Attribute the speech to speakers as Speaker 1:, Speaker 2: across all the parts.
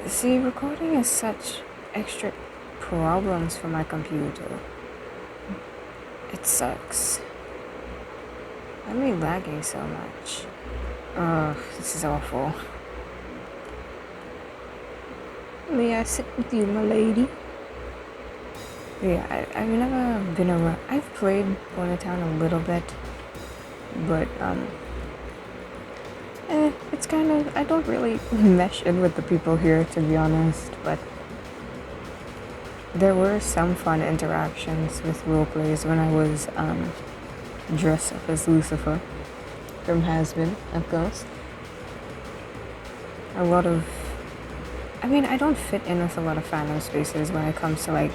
Speaker 1: See, recording is such extra problems for my computer. It sucks. Why am I lagging so much? This is awful. May I sit with you, my lady? Yeah, I've never been around. I've played Ponytown a little bit, but it's kind of, I don't really mesh in with the people here, to be honest, but there were some fun interactions with roleplays when I was dressed up as Lucifer from Has-Been, of course. A lot of, I don't fit in with a lot of fandom spaces when it comes to like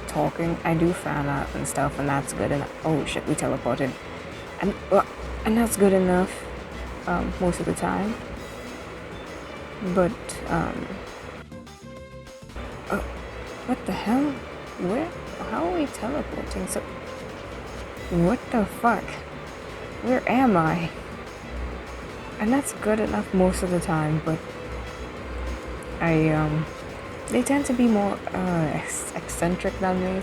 Speaker 1: talking. I do fan art and stuff, and that's good enough. Oh shit, we teleported, and that's good enough most of the time. But what the hell? Where? How are we teleporting? So, what the fuck? Where am I? And that's good enough most of the time, but they tend to be more eccentric than me.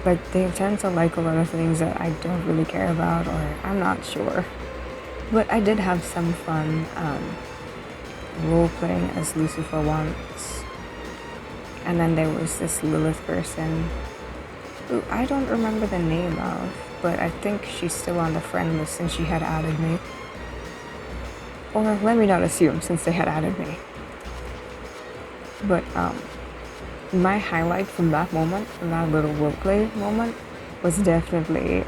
Speaker 1: Like, they tend to like a lot of things that I don't really care about, or I'm not sure. But I did have some fun role-playing as Lucifer once. And then there was this Lilith person who I don't remember the name of, but I think she's still on the friend list since she had added me. Or let me not assume, since they had added me. But my highlight from that moment, from that little roleplay moment, was definitely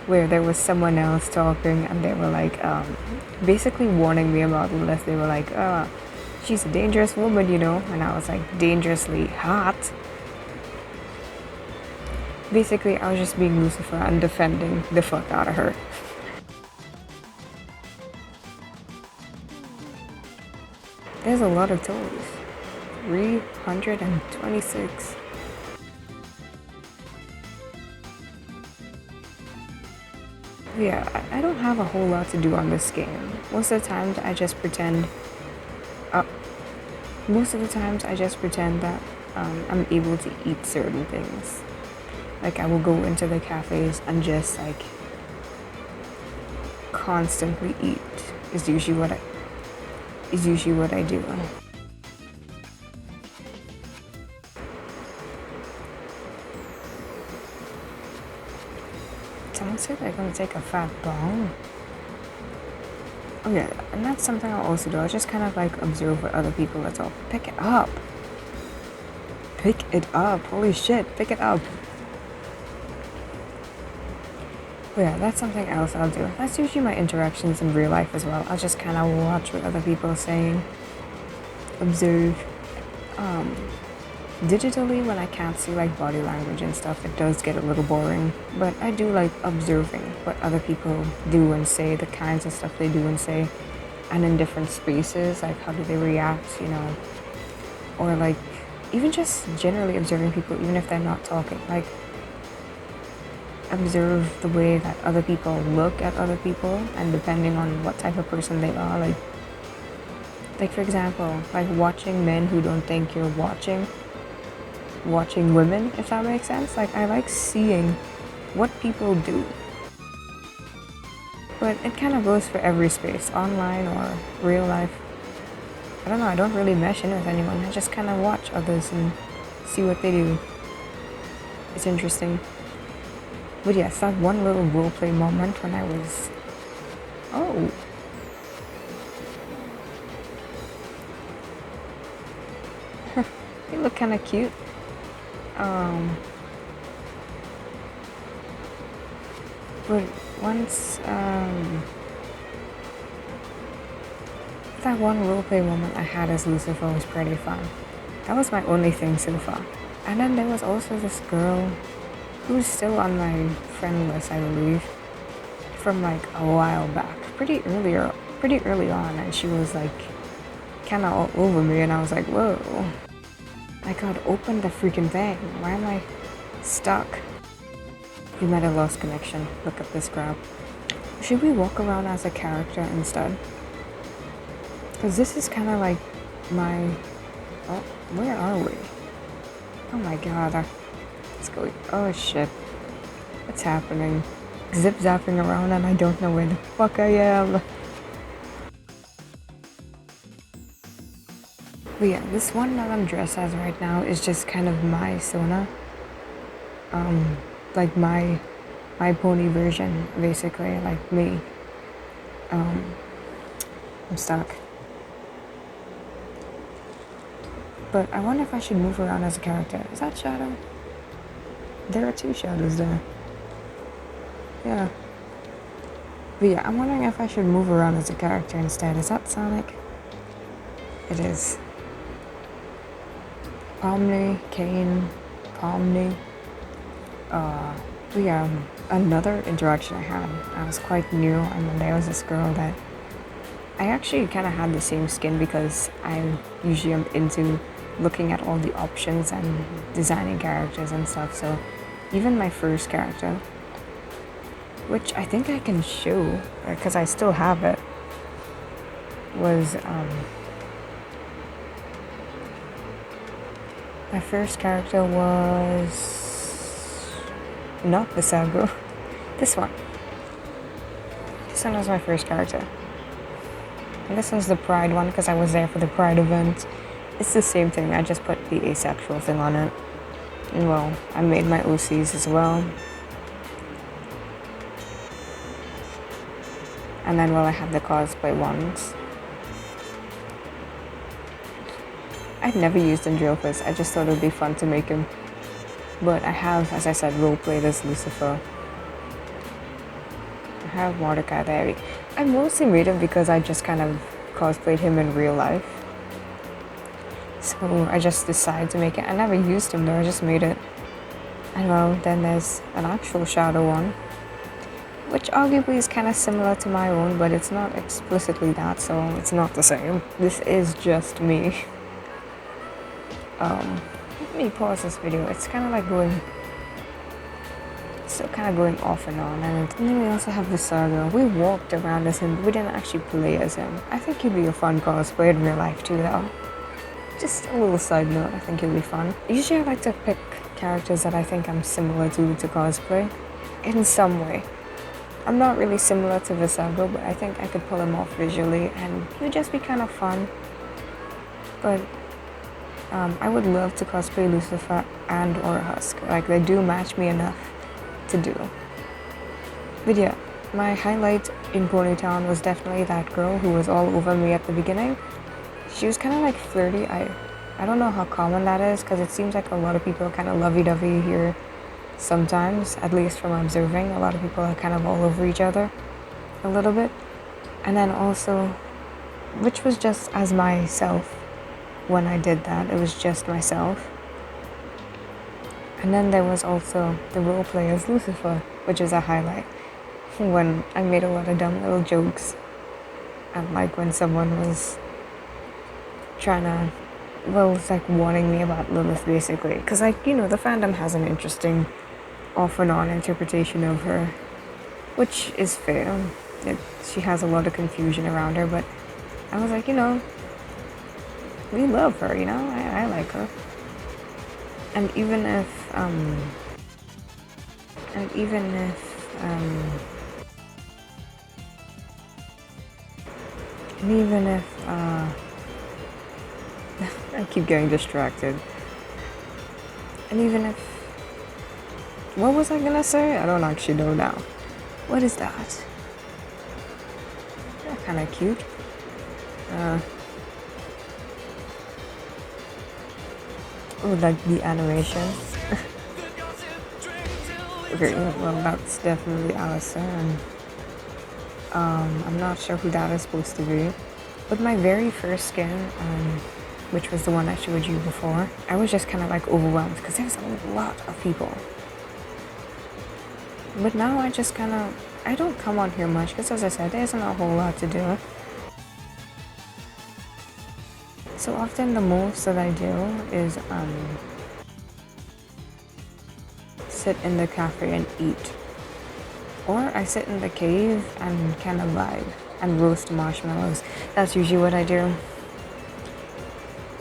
Speaker 1: where there was someone else talking, and they were like basically warning me about Lilith. They were like, she's a dangerous woman, you know, and I was like, dangerously hot. Basically, I was just being Lucifer and defending the fuck out of her. There's a lot of toys. 326. Yeah, I don't have a whole lot to do on this game. Most of the times I just pretend that I'm able to eat certain things. Like, I will go into the cafes and just like constantly eat is usually what I do. Someone said they're gonna take a fat bong. Oh yeah, and that's something I'll also do. I just kind of like observe what other people are talking. Pick it up. Pick it up. Holy shit, pick it up. But yeah, that's something else I'll do. That's usually my interactions in real life as well. I'll just kind of watch what other people are saying. Observe. Digitally, when I can't see like body language and stuff, it does get a little boring. But I do like observing what other people do and say, the kinds of stuff they do and say, and in different spaces, like how do they react, you know, or like even just generally observing people, even if they're not talking. Like, observe the way that other people look at other people, and depending on what type of person they are, like for example, like watching men who don't think you're watching women, if that makes sense. Like, I like seeing what people do. But it kind of goes for every space, online or real life. I don't know, I don't really mesh in with anyone. I just kind of watch others and see what they do. It's interesting. But yes, that one little roleplay moment when I was... Oh. They look kind of cute. But once, that one roleplay moment I had as Lucifer was pretty fun. That was my only thing so far. And then there was also this girl who's still on my friend list, I believe, from like a while back, pretty early on, and she was like kind of all over me, and I was like, whoa. My god, open the freaking thing. Why am I stuck? You might have lost connection. Look at this crap. Should we walk around as a character instead? Because this is kind of like my... Oh, where are we? Oh my god, let's go. Oh shit. What's happening? Zip-zapping around and I don't know where the fuck I am. But yeah, this one that I'm dressed as right now is just kind of my Sona. Like my pony version, basically, like me. I'm stuck. But I wonder if I should move around as a character. Is that Shadow? There are two shadows there. Yeah. But yeah, I'm wondering if I should move around as a character instead. Is that Sonic? It is. Pomni, Kane, Pomni. But yeah, another interaction I had. I was quite new, and then there was this girl that I actually kind of had the same skin because I usually am into looking at all the options and designing characters and stuff. So even my first character, which I think I can show because I still have it, was my first character was not the Sago. This one. This one was my first character. And this one's the Pride one because I was there for the Pride event. It's the same thing, I just put the asexual thing on it. And well, I made my OCs as well. And then, well, I have the cosplay ones. I've never used Andropus, I just thought it would be fun to make him. But I have, as I said, roleplayed as Lucifer. I have Mordecai there. I mostly made him because I just kind of cosplayed him in real life. So I just decided to make it. I never used him though, I just made it. And well, then there's an actual Shadow one, which arguably is kind of similar to my own, but it's not explicitly that, so it's not the same. This is just me. Let me pause this video. It's kind of like going... still kind of going off and on. And then we also have the Saga. We walked around as him, but we didn't actually play as him. I think he'd be a fun cosplay in real life too though. Just a little side note, I think he'd be fun. Usually I like to pick characters that I think I'm similar to cosplay. In some way. I'm not really similar to Visago, but I think I could pull him off visually and it would just be kind of fun. But I would love to cosplay Lucifer and or Husk. Like, they do match me enough to do. But yeah, my highlight in Ponytown was definitely that girl who was all over me at the beginning. She was kind of like flirty. I don't know how common that is because it seems like a lot of people are kind of lovey-dovey here sometimes, at least from observing. A lot of people are kind of all over each other a little bit. And then also, which was just as myself when I did that. It was just myself. And then there was also the roleplay as Lucifer, which is a highlight. When I made a lot of dumb little jokes. And like when someone was trying to, well, it's like warning me about Lilith basically. Because like, you know, the fandom has an interesting off and on interpretation of her. Which is fair. She has a lot of confusion around her, but I was like, you know, we love her, you know, I like her. And even if, I keep getting distracted. And even if, what was I gonna say? I don't actually know now. What is that? They're kind of cute. Oh, like the animation. Okay, well, that's definitely Alistair, and I'm not sure who that is supposed to be. But my very first skin, which was the one I showed you before, I was just kind of like overwhelmed because there's a lot of people. But now I just kind of, I don't come on here much because, as I said, there isn't a whole lot to do. So often the most that I do is sit in the cafe and eat. Or I sit in the cave and kind of vibe and roast marshmallows. That's usually what I do.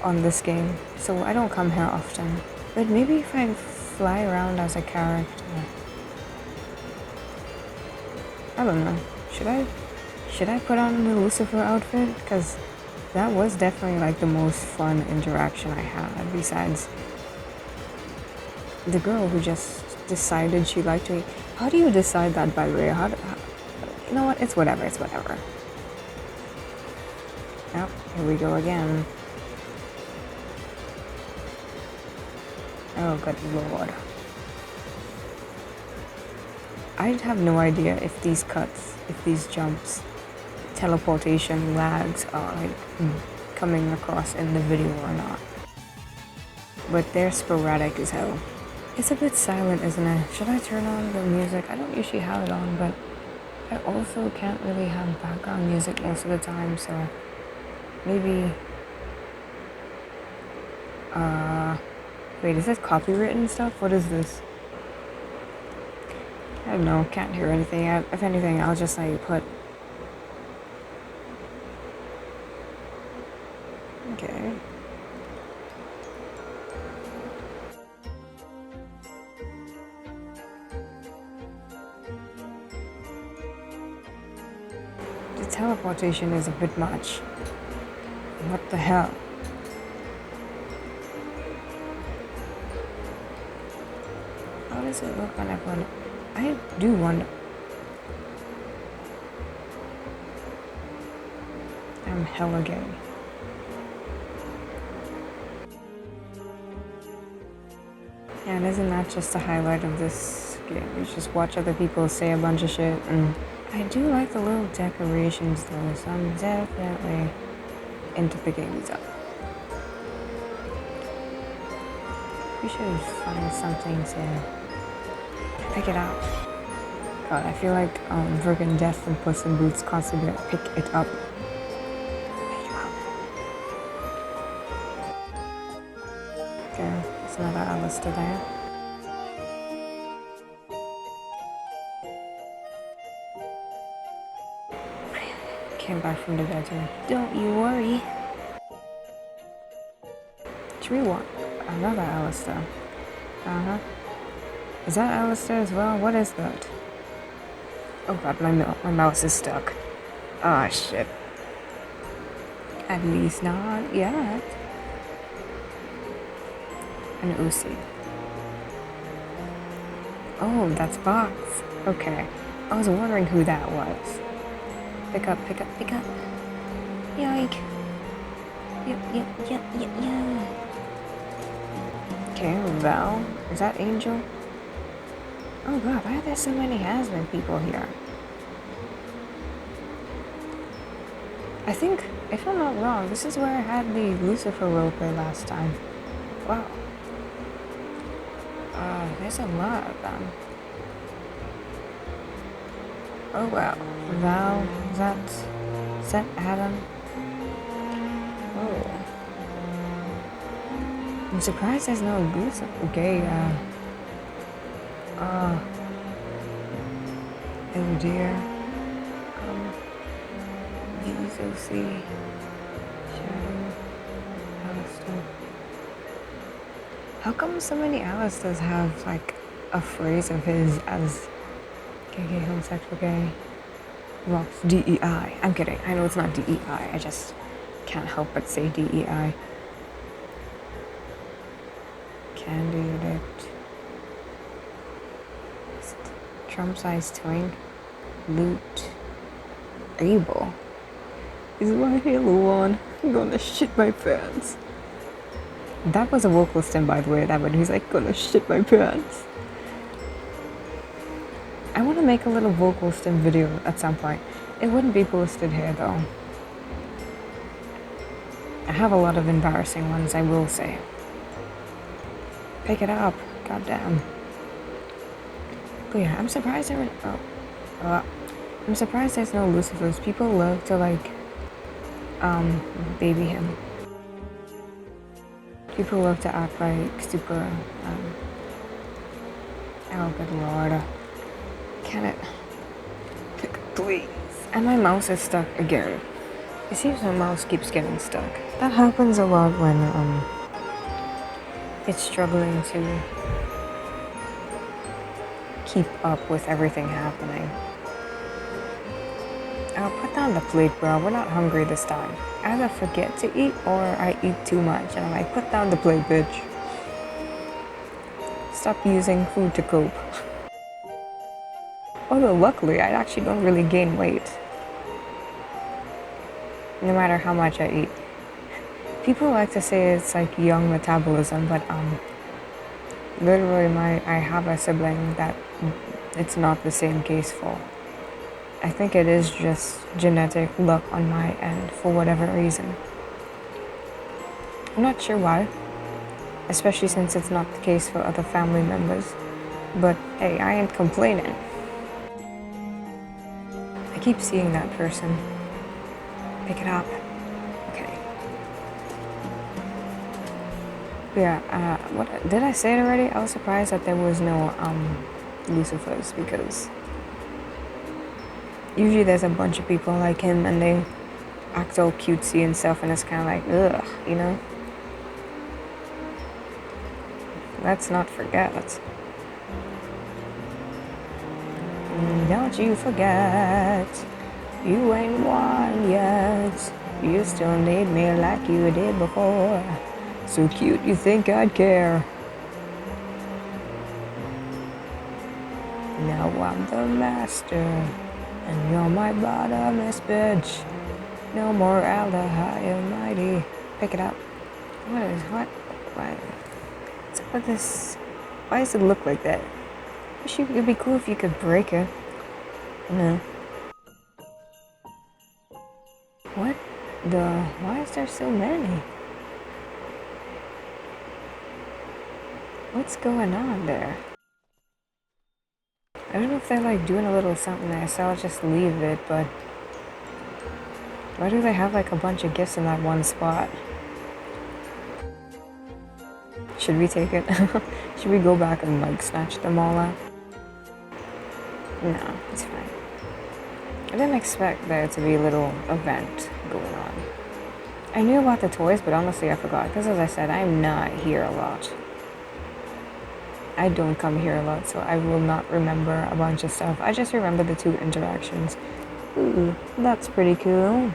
Speaker 1: on this game, so I don't come here often. But maybe if I fly around as a character, I don't know. Should I put on the Lucifer outfit? Because that was definitely like the most fun interaction I had, besides the girl who just decided she liked me. How do you decide that, by the way? You know what? It's whatever. It's whatever. Yep, here we go again. Oh, good lord. I have no idea if these cuts, if these jumps, teleportation lags are like coming across in the video or not. But they're sporadic as hell. It's a bit silent, isn't it? Should I turn on the music? I don't usually have it on, but I also can't really have background music most of the time, so maybe... Wait, is this copywritten stuff? What is this? I don't know, can't hear anything. If anything, I'll just like put... Okay. The teleportation is a bit much. What the hell? How does it look when I put it? I do wonder. I'm hella gay. And isn't that just the highlight of this game? You just watch other people say a bunch of shit, and I do like the little decorations though, so I'm definitely into picking these up. We should find something to pick it up. God, I feel like friggin' Death from Puss in Boots constantly gonna pick it up. Pick it up. Okay, there's another Alistair there. Came back from the dead too. Don't you worry. Should we want another Alistair? Uh-huh. Is that Alistair as well? What is that? Oh god, my mouse is stuck. Ah, shit. At least not yet. An Uzi. Oh, that's Box. Okay. I was wondering who that was. Pick up, pick up, pick up. Yoink. Yep. Okay, Val. Is that Angel? Oh god, why are there so many has-been people here? I think, if I'm not wrong, this is where I had the Lucifer roleplay last time. Wow. There's a lot of them. Oh wow. Val, is that Adam? Oh. I'm surprised there's no Lucifer. Okay, oh dear. USOC. Shadow. Alistair. How come so many Alistairs have like a phrase of his as gay, homosexual, gay, rocks, DEI? I'm kidding. I know it's not DEI. I just can't help but say DEI. Candidate. Trump-sized twink. Loot. Able. Is my Halo on? I'm gonna shit my pants. That was a vocal stem, by the way, that one. He's like, gonna shit my pants. I want to make a little vocal stem video at some point. It wouldn't be posted here, though. I have a lot of embarrassing ones, I will say. Pick it up. Goddamn. But yeah, I'm surprised there were... I'm surprised there's no Lucifers. People love to, like, baby him. People love to act like super, oh, good lord. Can it... Please. And my mouse is stuck again. It seems my mouse keeps getting stuck. That happens a lot when it's struggling to keep up with everything happening. Oh, put down the plate, bro. We're not hungry this time. I either forget to eat or I eat too much. And I'm like, put down the plate, bitch. Stop using food to cope. Although luckily, I actually don't really gain weight. No matter how much I eat. People like to say it's like young metabolism, but literally I have a sibling that it's not the same case for. I think it is just genetic luck on my end for whatever reason. I'm not sure why, especially since it's not the case for other family members. But hey, I ain't complaining. I keep seeing that person. Pick it up. Okay. Yeah, what did I say it already? I was surprised that there was no Lucifers, because usually there's a bunch of people like him and they act all cutesy and stuff, and it's kind of like, ugh, you know? Let's not forget. Don't you forget, you ain't won yet. You still need me like you did before. So cute, you think I'd care. Now I'm the master, and you're my bottomless bitch. No more Alda High Almighty. Pick it up. What? What's up with this? Why does it look like that? It'd be cool if you could break it. No. What the? Why is there so many? What's going on there? I don't know if they're like doing a little something there, so I'll just leave it, but why do they have like a bunch of gifts in that one spot? Should we take it? Should we go back and like snatch them all out? No, it's fine. I didn't expect there to be a little event going on. I knew about the toys, but honestly I forgot, because as I said, I'm not here a lot. I don't come here a lot, so I will not remember a bunch of stuff. I just remember the 2 interactions. Ooh, that's pretty cool.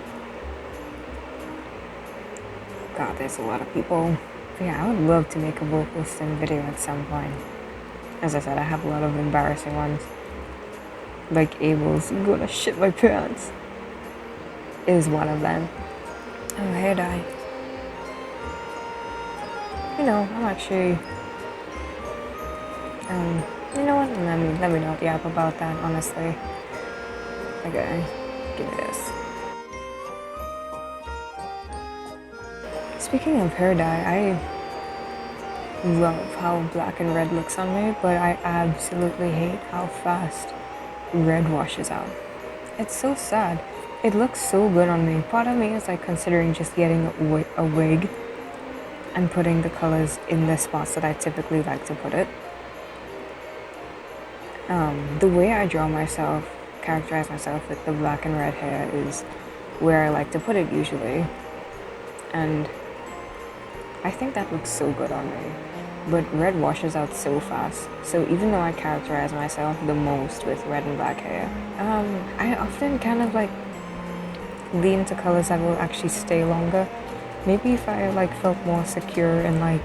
Speaker 1: God, there's a lot of people. But yeah, I would love to make a vocalisting video at some point. As I said, I have a lot of embarrassing ones. Like Abel's gonna shit my pants is one of them. Oh, hair dye. You know, I'm actually... you know what? Let me not yap about that, honestly. Okay, give me this. Speaking of hair dye, I love how black and red looks on me, but I absolutely hate how fast red washes out. It's so sad. It looks so good on me. Part of me is like considering just getting a wig and putting the colors in the spots that I typically like to put it. The way I draw myself, characterize myself with the black and red hair is where I like to put it usually. And I think that looks so good on me. But red washes out so fast. So even though I characterize myself the most with red and black hair, I often kind of like lean to colors that will actually stay longer. Maybe if I like felt more secure in like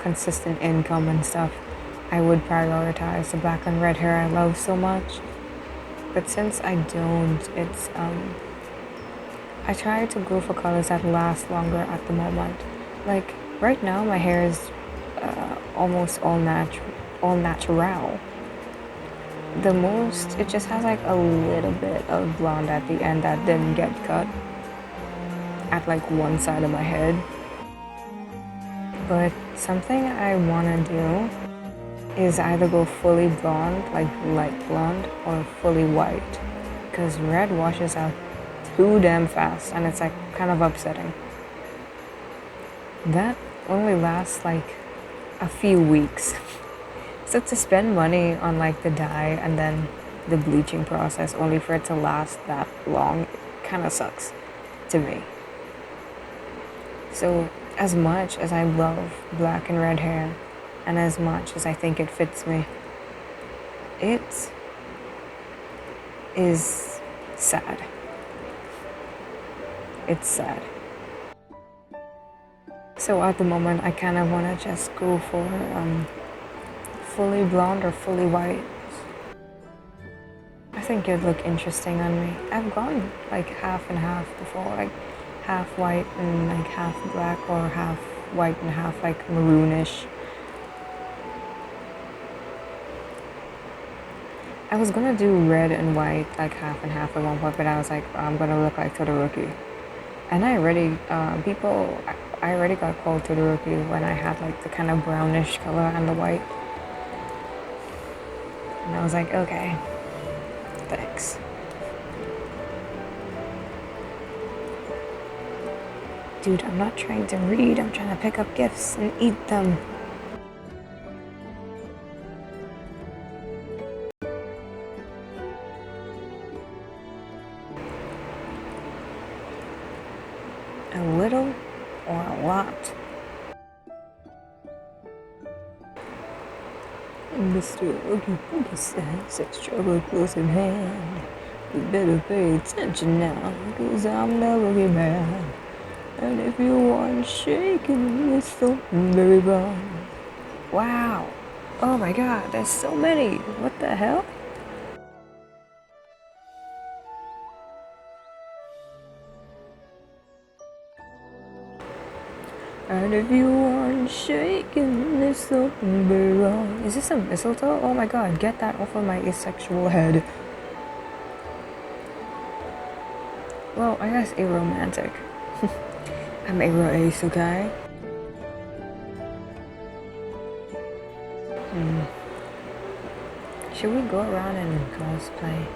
Speaker 1: consistent income and stuff, I would prioritize the black and red hair I love so much. But since I don't, it's I try to go for colors that last longer at the moment. Like right now my hair is almost all natural. The most, it just has like a little bit of blonde at the end that didn't get cut at like one side of my head. But something I want to do is either go fully blonde, like light blonde, or fully white, because red washes out too damn fast and it's like kind of upsetting. That only lasts like a few weeks. So to spend money on like the dye and then the bleaching process only for it to last that long kind of sucks to me. So as much as I love black and red hair, and as much as I think it fits me, it is sad. It's sad. So at the moment, I kind of want to just go for fully blonde or fully white. I think it'd look interesting on me. I've gone like half and half before, like half white and like half black, or half white and half like maroonish. I was gonna do red and white, like half and half at one point, but I was like, I'm gonna look like Todoroki. And I already, I already got called Todoroki when I had like the kind of brownish color and the white. And I was like, okay, thanks. Dude, I'm not trying to read, I'm trying to pick up gifts and eat them. A little or a lot? Mr. Oogie Boogie says it's trouble close in hand. You better pay attention now, cause I'm never get mad. And if you want shaking, it's something very wrong. Wow. Oh my god, there's so many. What the hell? And if you aren't shaking, there's something very wrong. Is this a mistletoe? Oh my god, get that off of my asexual head. Well, I guess aromantic. I'm ace, okay? Should we go around and cosplay?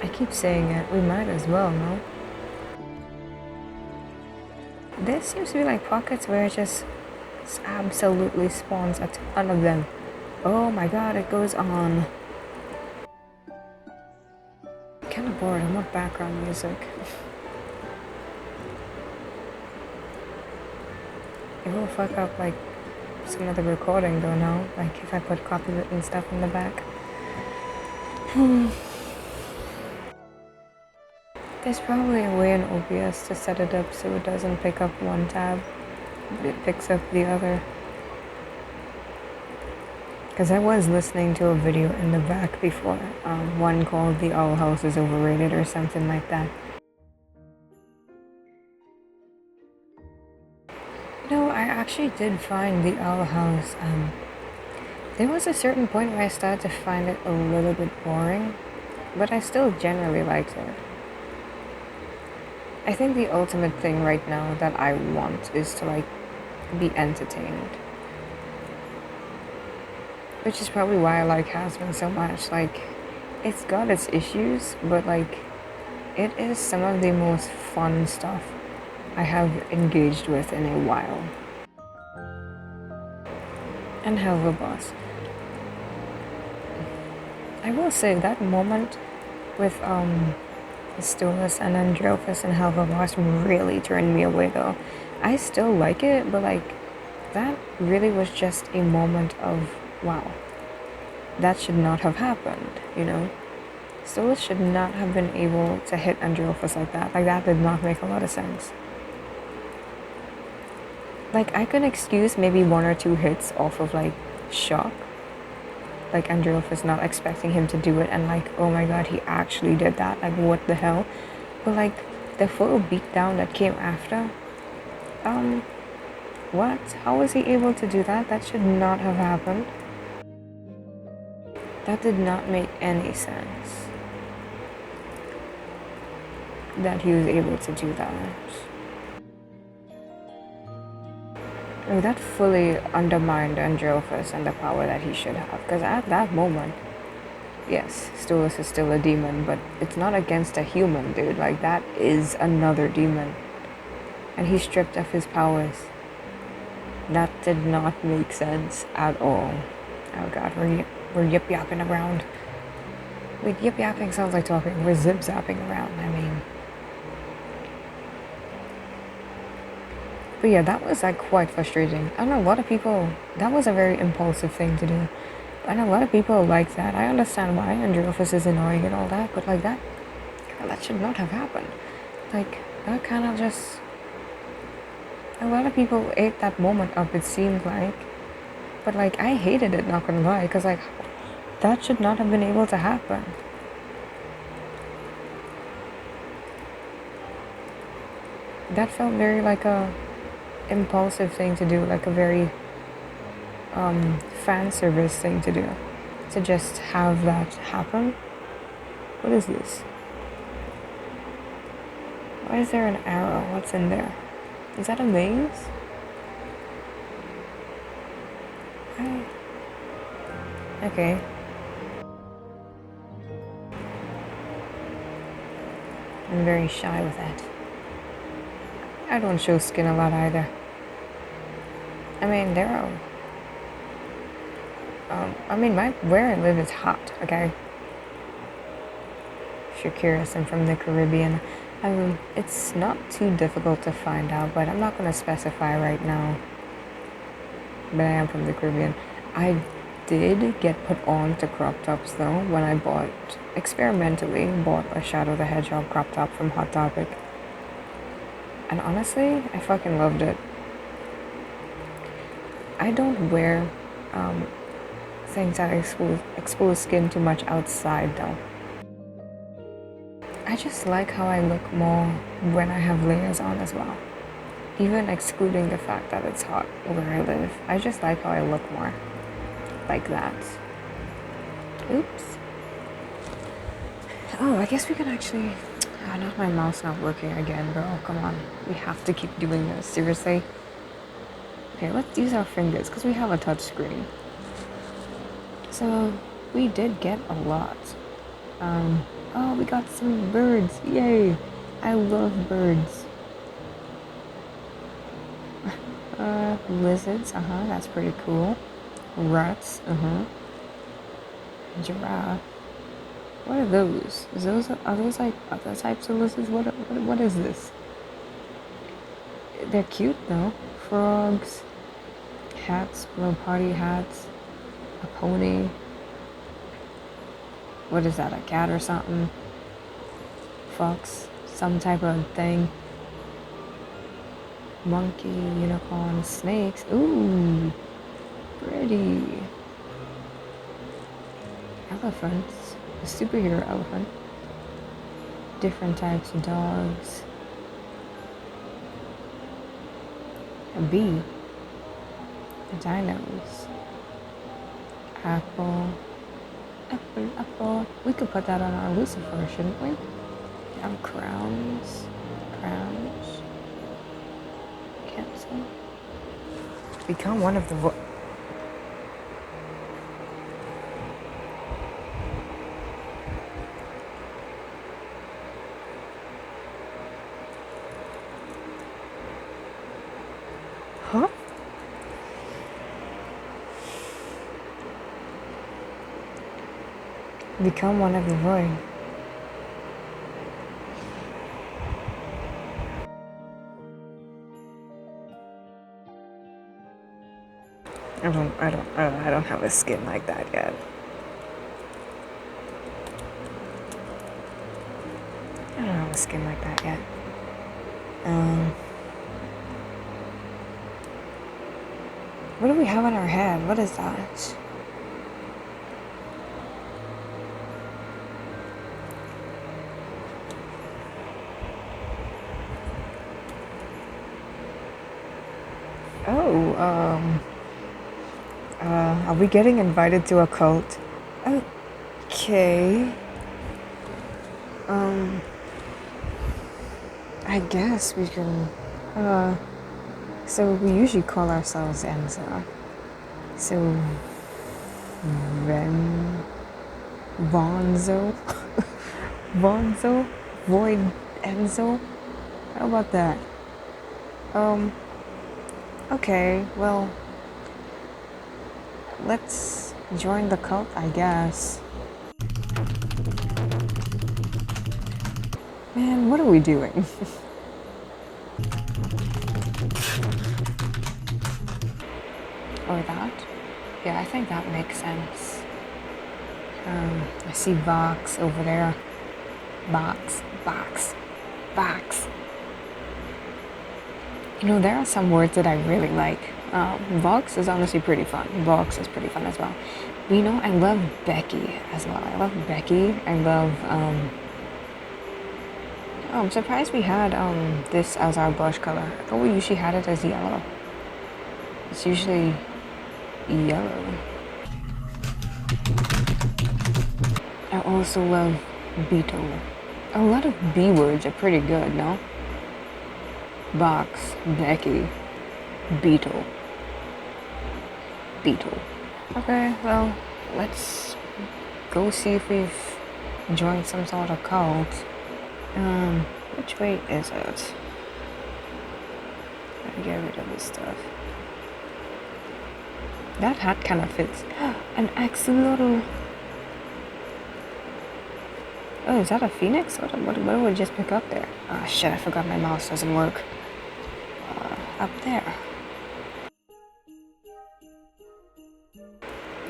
Speaker 1: I keep saying it, we might as well, no? There seems to be like pockets where it just absolutely spawns a ton of them. Oh my god, it goes on. I'm kinda bored, I want background music. It will fuck up like some of the recording though, no? Like if I put copyright and stuff in the back. There's probably a way in OBS to set it up so it doesn't pick up one tab, but it picks up the other. Because I was listening to a video in the back before, one called The Owl House is Overrated or something like that. No, I actually did find The Owl House. There was a certain point where I started to find it a little bit boring, but I still generally liked it. I think the ultimate thing right now that I want is to like be entertained. Which is probably why I like Hasbin so much. Like, it's got its issues, but like, it is some of the most fun stuff I have engaged with in a while. And Helva Boss. I will say that moment with Stulus and Androphus and Helva Boss really turned me away though. I still like it, but like, that really was just a moment of wow, that should not have happened, you know? Stulus should not have been able to hit Androphus like that. Like, that did not make a lot of sense. Like, I can excuse maybe one or two hits off of, like, shock. Like, Androphus not expecting him to do it, and like, oh my god, he actually did that. Like, what the hell? But like, the full beatdown that came after, what? How was he able to do that? That should not have happened. That did not make any sense. That he was able to do that. Oh, that fully undermined Androphus and the power that he should have. Because at that moment, yes, Stulus is still a demon, but it's not against a human, dude. Like, that is another demon. And he stripped of his powers. That did not make sense at all. Oh god, we're yip-yapping around. Wait, yip yapping sounds like talking. We're zip zapping around, I mean. But yeah, that was like quite frustrating. I know a lot of people, that was a very impulsive thing to do. I know a lot of people like that. I understand why, and your office is annoying and all that, but like that should not have happened. Like, that kind of just, a lot of people ate that moment up, it seemed like. But like, I hated it, not gonna lie, because like, that should not have been able to happen. That felt very like a impulsive thing to do, like a very fan service thing to do, to just have that happen. What is this? Why is there an arrow? What's in there? Is that a maze? Okay. I'm very shy with that. I don't show skin a lot either. I mean, there are... where I live is hot, okay? If you're curious, I'm from the Caribbean. It's not too difficult to find out, but I'm not going to specify right now. But I am from the Caribbean. I did get put on to crop tops though when I experimentally bought a Shadow the Hedgehog crop top from Hot Topic. And honestly, I fucking loved it. I don't wear things that expose skin too much outside though. I just like how I look more when I have layers on as well. Even excluding the fact that it's hot where I live. I just like how I look more like that. Oops. Oh, I guess we can actually... Oh, not my mouse not working again, bro. Come on. We have to keep doing this. Seriously? Okay, let's use our fingers because we have a touch screen. So, we did get a lot. Oh, we got some birds. Yay. I love birds. Lizards. That's pretty cool. Rats. Giraffe. What are those? Are those like other types of lizards? What is this? They're cute though. Frogs, hats, little party hats, a pony. What is that? A cat or something? Fox, some type of thing. Monkey, unicorn, snakes. Ooh, pretty. Elephants. A superhero elephant. Different types of dogs. A bee. Dinos. Apple. Apple. We could put that on our Lucifer, shouldn't we? Crowns. Capsule. Become one of the Huh? Become one of the void. I don't have a skin like that yet. I don't have a skin like that yet. What do we have on our head? What is that? Oh, are we getting invited to a cult? Okay. I guess we can, so we usually call ourselves Enza. So, Vonzo? Vonzo? Void Enzo? How about that? Okay, well, let's join the cult, I guess. What are we doing? Or that? Yeah, I think that makes sense. I see Vox over there. Box. You know, there are some words that I really like. Vox is honestly pretty fun. Vox is pretty fun as well. But, you know, I love Becky as well. I love Becky. I love, oh, I'm surprised we had this as our blush color. I thought we usually had it as yellow. It's usually yellow. I also love Beetle. A lot of B words are pretty good, no? Box, Becky, Beetle. Okay, well, let's go see if we've joined some sort of cult. Which way is it? Let me get rid of this stuff. That hat kind of fits. An axolotl. Oh, is that a phoenix? What did we just pick up there? Ah, shit, I forgot my mouse doesn't work. Up there.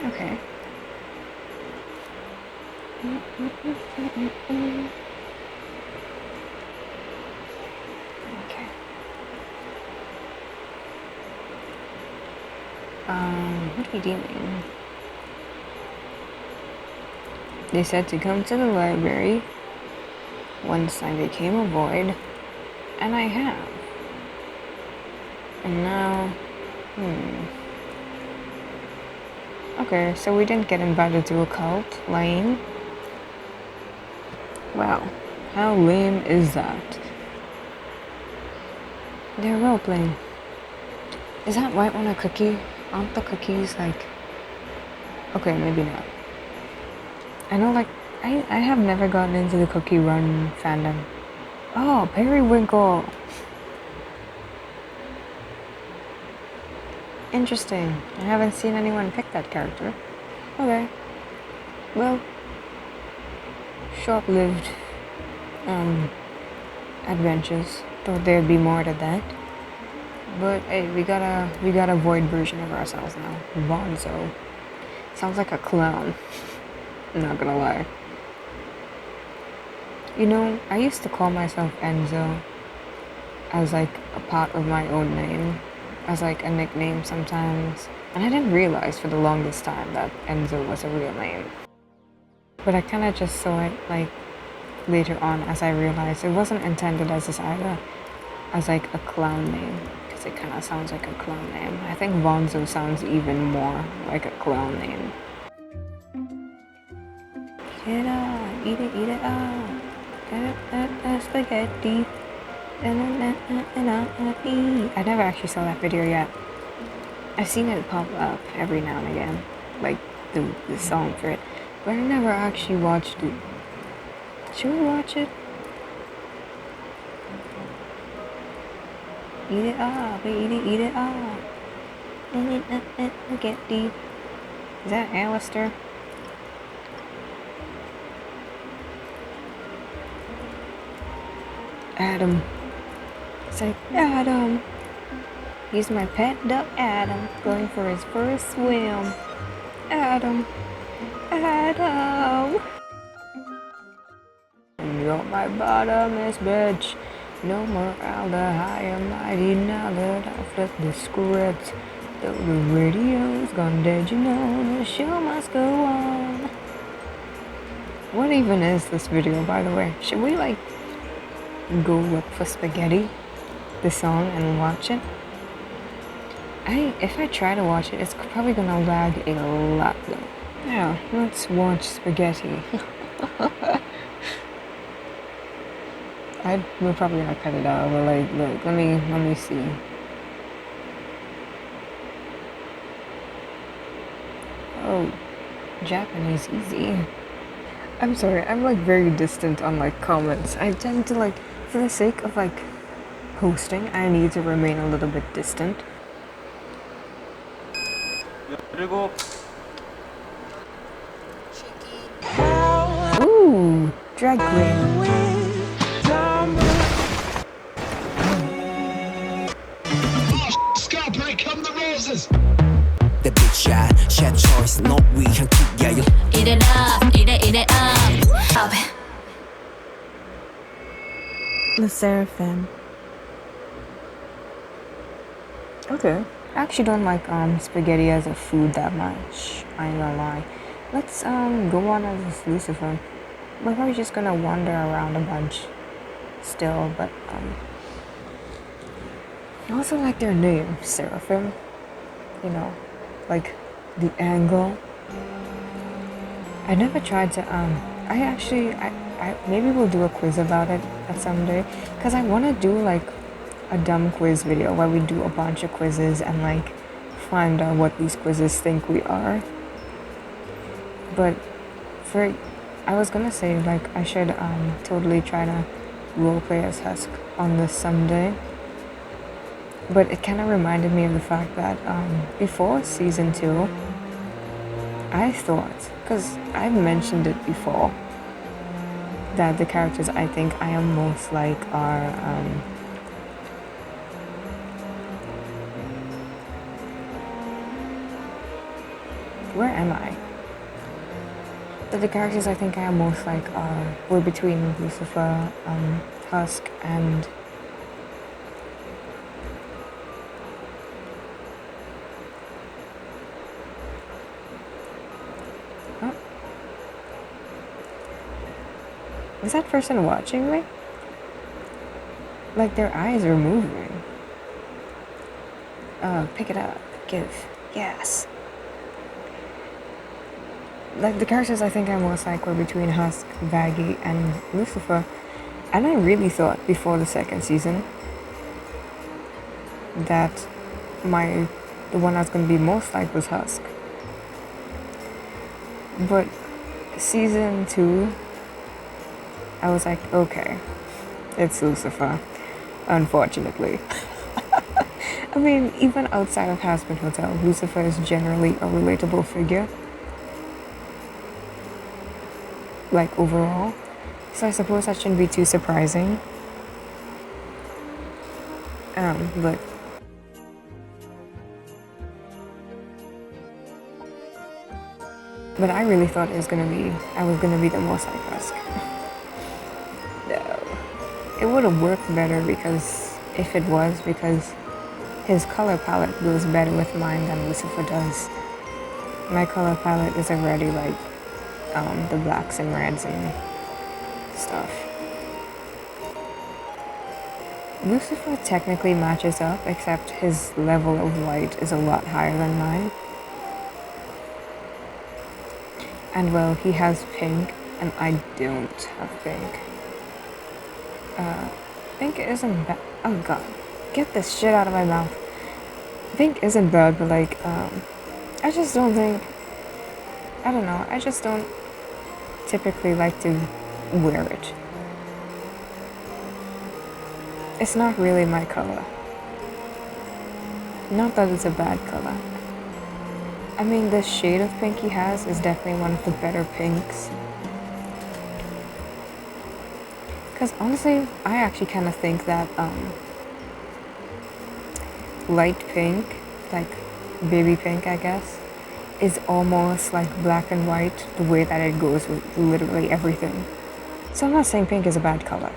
Speaker 1: Okay. Okay. What are we doing? They said to come to the library once I became a void, and I have. And now, Okay, so we didn't get invited to a cult. Lame. Wow, how lame is that? They're role-playing. Is that white one a cookie? Aren't the cookies like... Okay, maybe not. I know, like, I have never gotten into the Cookie Run fandom. Oh, Periwinkle! Interesting. I haven't seen anyone pick that character. Okay. Well, short-lived adventures. Thought there'd be more to that. But hey, we got a void version of ourselves now. Bonzo. Sounds like a clown. I'm not gonna lie. You know, I used to call myself Enzo as like a part of my own name, as like a nickname sometimes. And I didn't realize for the longest time that Enzo was a real name. But I kind of just saw it like later on as I realized it wasn't intended as this either, as like a clown name, because it kind of sounds like a clown name. I think Bonzo sounds even more like a clown name. Eat it up, eat it up. Spaghetti. I never actually saw that video yet. I've seen it pop up every now and again, like the song for it, but I never actually watched it. Should we watch it? Eat it up, eat it up. Spaghetti. Is that Alistair? Adam. It's like, Adam. He's my pet duck, Adam, going for his first swim. Adam. You're my bottomless bitch. No more aldehyde, mighty now that I've flipped the script. Though the radio's gone dead, you know the show must go on. What even is this video, by the way? Should we like go look for Spaghetti, the song, and watch it? If I try to watch it, it's probably gonna lag a lot though. Yeah, let's watch Spaghetti. We're probably gonna cut it out, but like, look, let me see. Oh, Japanese easy. I'm sorry, I'm like very distant on like comments. I tend to like, for the sake of like posting, I need to remain a little bit distant. Ooh, drag queen.
Speaker 2: The big shot, shot choice, not we can keep yeah.
Speaker 3: Eat it up, eat it up.
Speaker 1: The Seraphim. Okay. I actually don't like spaghetti as a food that much. I ain't gonna lie. Let's go on as this Lucifer. We're probably just gonna wander around a bunch still, but I also like their name, Seraphim. You know, like the angle. I never tried to I maybe we'll do a quiz about it at some day, because I want to do like a dumb quiz video where we do a bunch of quizzes and like find out what these quizzes think we are. But I was gonna say like I should totally try to roleplay as Husk on this someday. But it kind of reminded me of the fact that before season 2, I thought, because I've mentioned it before, that the characters I think I am most like are where am I? That the characters I think I am most like were between Lucifer, Husk, and is that person watching me? Like their eyes are moving. Pick it up. Give. Yes. Like the characters I think I most like were between Husk, Baggy, and Lucifer. And I really thought before the second season that the one I was gonna be most like was Husk. But season 2, I was like, okay, it's Lucifer, unfortunately. I mean, even outside of Hazbin Hotel, Lucifer is generally a relatable figure. Like, overall. So I suppose that shouldn't be too surprising. But I really thought I was gonna be the most like Husk. No. It would have worked better because his color palette goes better with mine than Lucifer does. My color palette is already like the blacks and reds and stuff. Lucifer technically matches up, except his level of white is a lot higher than mine. And well, he has pink, and I don't have pink. Pink isn't bad. Oh god, get this shit out of my mouth. Pink isn't bad, but like, I just don't think, I don't know, I just don't typically like to wear it. It's not really my color. Not that it's a bad color. I mean, the shade of pink he has is definitely one of the better pinks. Because honestly, I actually kind of think that light pink, like baby pink I guess, is almost like black and white, the way that it goes with literally everything. So I'm not saying pink is a bad color,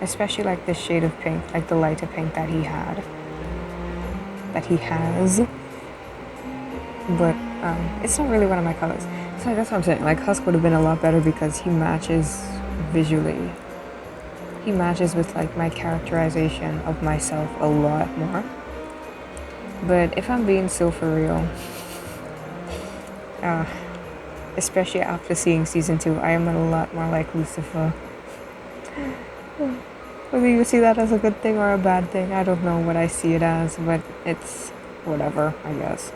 Speaker 1: especially like the shade of pink, like the lighter pink that he has. But it's not really one of my colors. So that's what I'm saying, like Husk would have been a lot better because he matches visually. He matches with like my characterization of myself a lot more. But if I'm being so for real, especially after seeing season 2, I am a lot more like Lucifer. Whether you see that as a good thing or a bad thing, I don't know what I see it as, but it's whatever, I guess.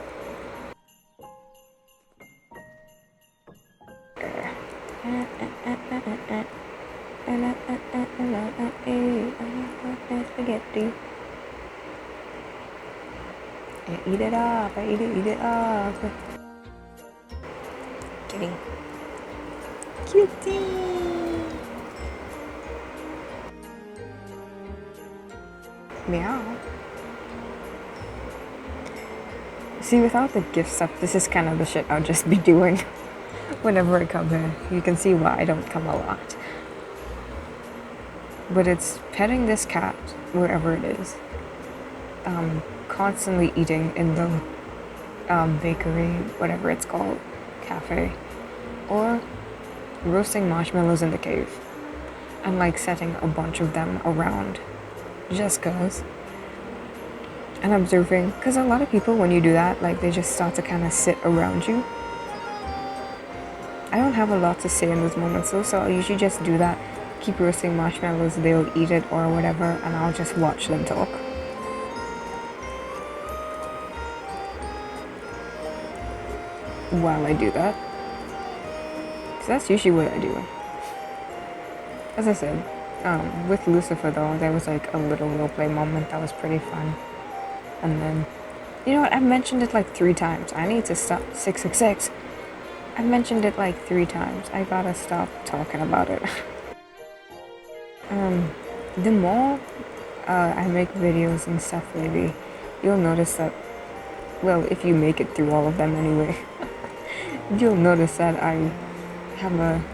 Speaker 1: Spaghetti. I eat it up, I eat it up. Kitty. Cutie. Meow. See, without the gift stuff, this is kind of the shit I'll just be doing whenever I come here. You can see why I don't come a lot. But it's petting this cat wherever it is. Constantly eating in the bakery, whatever it's called, cafe. Or roasting marshmallows in the cave. And like setting a bunch of them around. Just cause. And observing, because a lot of people when you do that, like they just start to kind of sit around you. I don't have a lot to say in those moments though, so I'll usually just do that, keep roasting marshmallows, they'll eat it or whatever, and I'll just watch them talk. While I do that. Because that's usually what I do. As I said, with Lucifer though, there was like a little roleplay moment that was pretty fun. And then, you know what, I've mentioned it like 3 times. I need to stop. 666. I've mentioned it like 3 times. I gotta stop talking about it. The more I make videos and stuff lately, you'll notice that, well, if you make it through all of them anyway, you'll notice that I have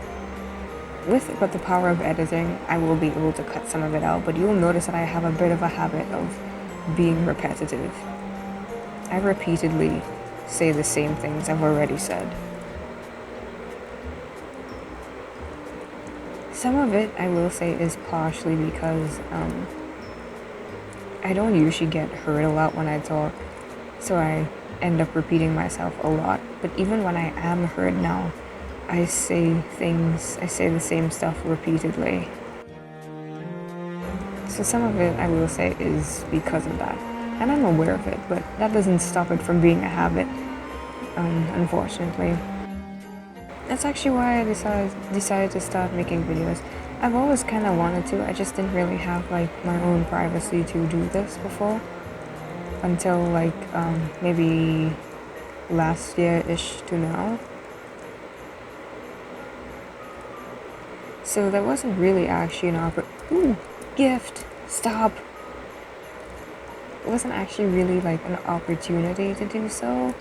Speaker 1: but the power of editing, I will be able to cut some of it out, but you'll notice that I have a bit of a habit of being repetitive. I repeatedly say the same things I've already said. Some of it, I will say, is partially because I don't usually get heard a lot when I talk, so I end up repeating myself a lot. But even when I am heard now, I say the same stuff repeatedly. So some of it, I will say, is because of that. And I'm aware of it, but that doesn't stop it from being a habit, unfortunately. That's actually why I decided to start making videos. I've always kind of wanted to, I just didn't really have like my own privacy to do this before. Until like maybe last year-ish to now. So there wasn't really actually an gift, stop. It wasn't actually really like an opportunity to do so.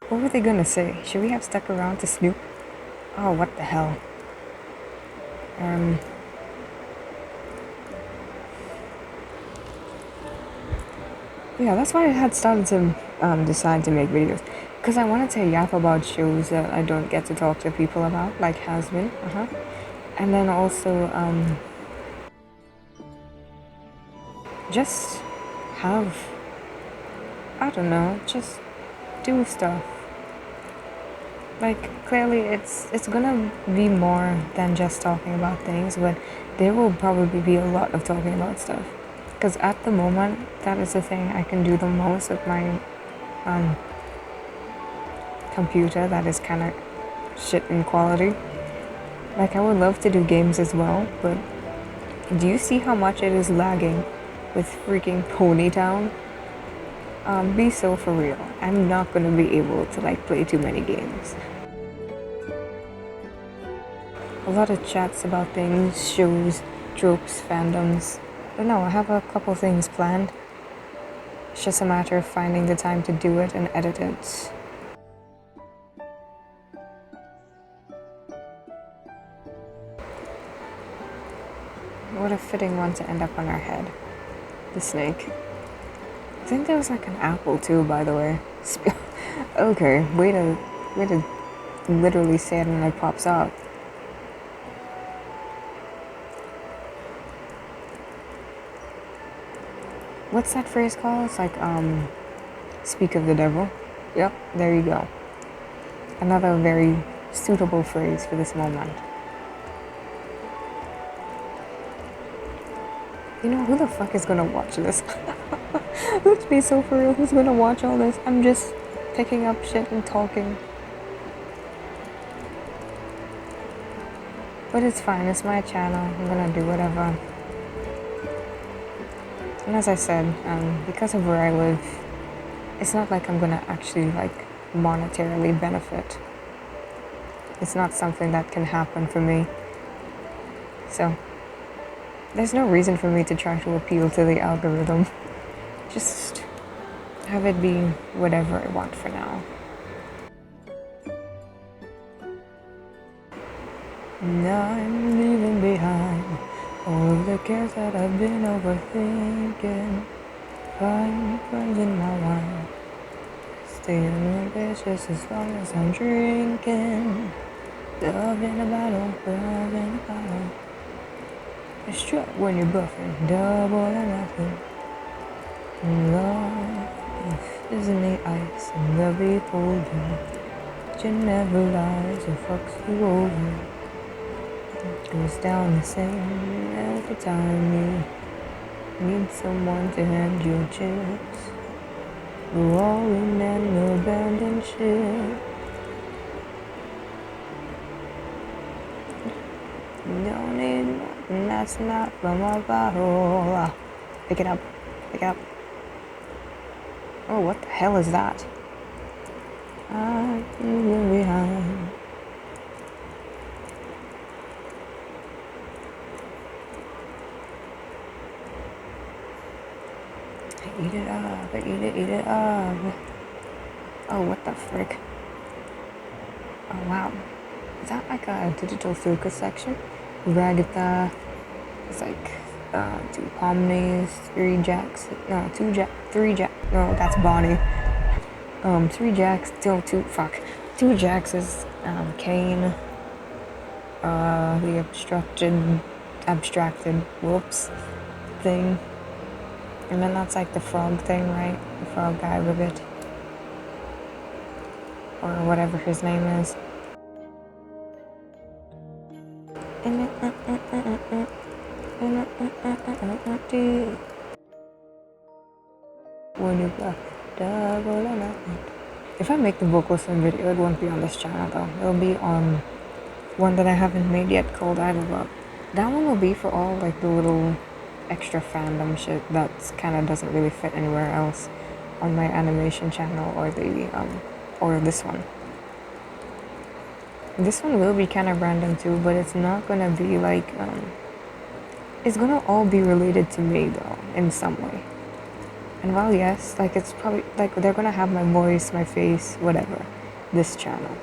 Speaker 1: What were they gonna say? Should we have stuck around to snoop? Oh, what the hell. Yeah, that's why I had started to decide to make videos. Because I wanted to yap about shows that I don't get to talk to people about, like Has Been. And then also, just have, I don't know, just do stuff. Like, clearly it's gonna be more than just talking about things, but there will probably be a lot of talking about stuff. Because at the moment, that is the thing I can do the most with my computer that is kind of shit in quality. Like, I would love to do games as well, but do you see how much it is lagging with freaking Ponytown? Be so for real. I'm not gonna be able to like play too many games. A lot of chats about things, shows, tropes, fandoms. But no, I have a couple things planned. It's just a matter of finding the time to do it and edit it. What a fitting one to end up on our head. The snake. I think there was like an apple too, by the way. Okay, way to literally say it and it pops out. What's that phrase called? It's like, speak of the devil. Yep, there you go. Another very suitable phrase for this moment. You know, who the fuck is gonna watch this? Let's be so for real, who's gonna watch all this? I'm just picking up shit and talking. But it's fine, it's my channel, I'm gonna do whatever. And as I said, because of where I live, it's not like I'm gonna actually like monetarily benefit. It's not something that can happen for me. So, there's no reason for me to try to appeal to the algorithm. Just have it be whatever I want for now. Now I'm leaving behind all of the cares that I've been overthinking. Find friends in my wine. Staying ambitious as long as I'm drinking. Love in a bottle, love in a bottle. It's true when you're buffing, double or nothing. Love is in the ice and the beholder. But you never lies or fucks you over. It goes down the same every time you need someone to hand your chips. We're all in an abandoned ship. Don't need nothing that's not from a bottle. Pick it up, pick it up. Oh, what the hell is that? I'm leaving behind. Eat it up, eat it up. Oh, what the frick? Oh, wow. Is that like a digital circus section? Ragata. It's like 2 pomnies, 3 jacks. No, 3 jack. No, that's Bonnie. 3 jacks. Still 2. Fuck. 2 jacks is Kane. The abstracted. Whoops. Thing. And then that's like the frog thing, right? The frog guy ribbit. Or whatever his name is. When you got double or nothing. If I make the vocals from video, it won't be on this channel though. It'll be on one that I haven't made yet called Idol Up. That one will be for all like the little extra fandom shit that kind of doesn't really fit anywhere else on my animation channel or the or this one. This one will be kind of random too, but it's not gonna be like it's gonna all be related to me though in some way. And while yes, like it's probably like they're gonna have my voice, my face, whatever, this channel.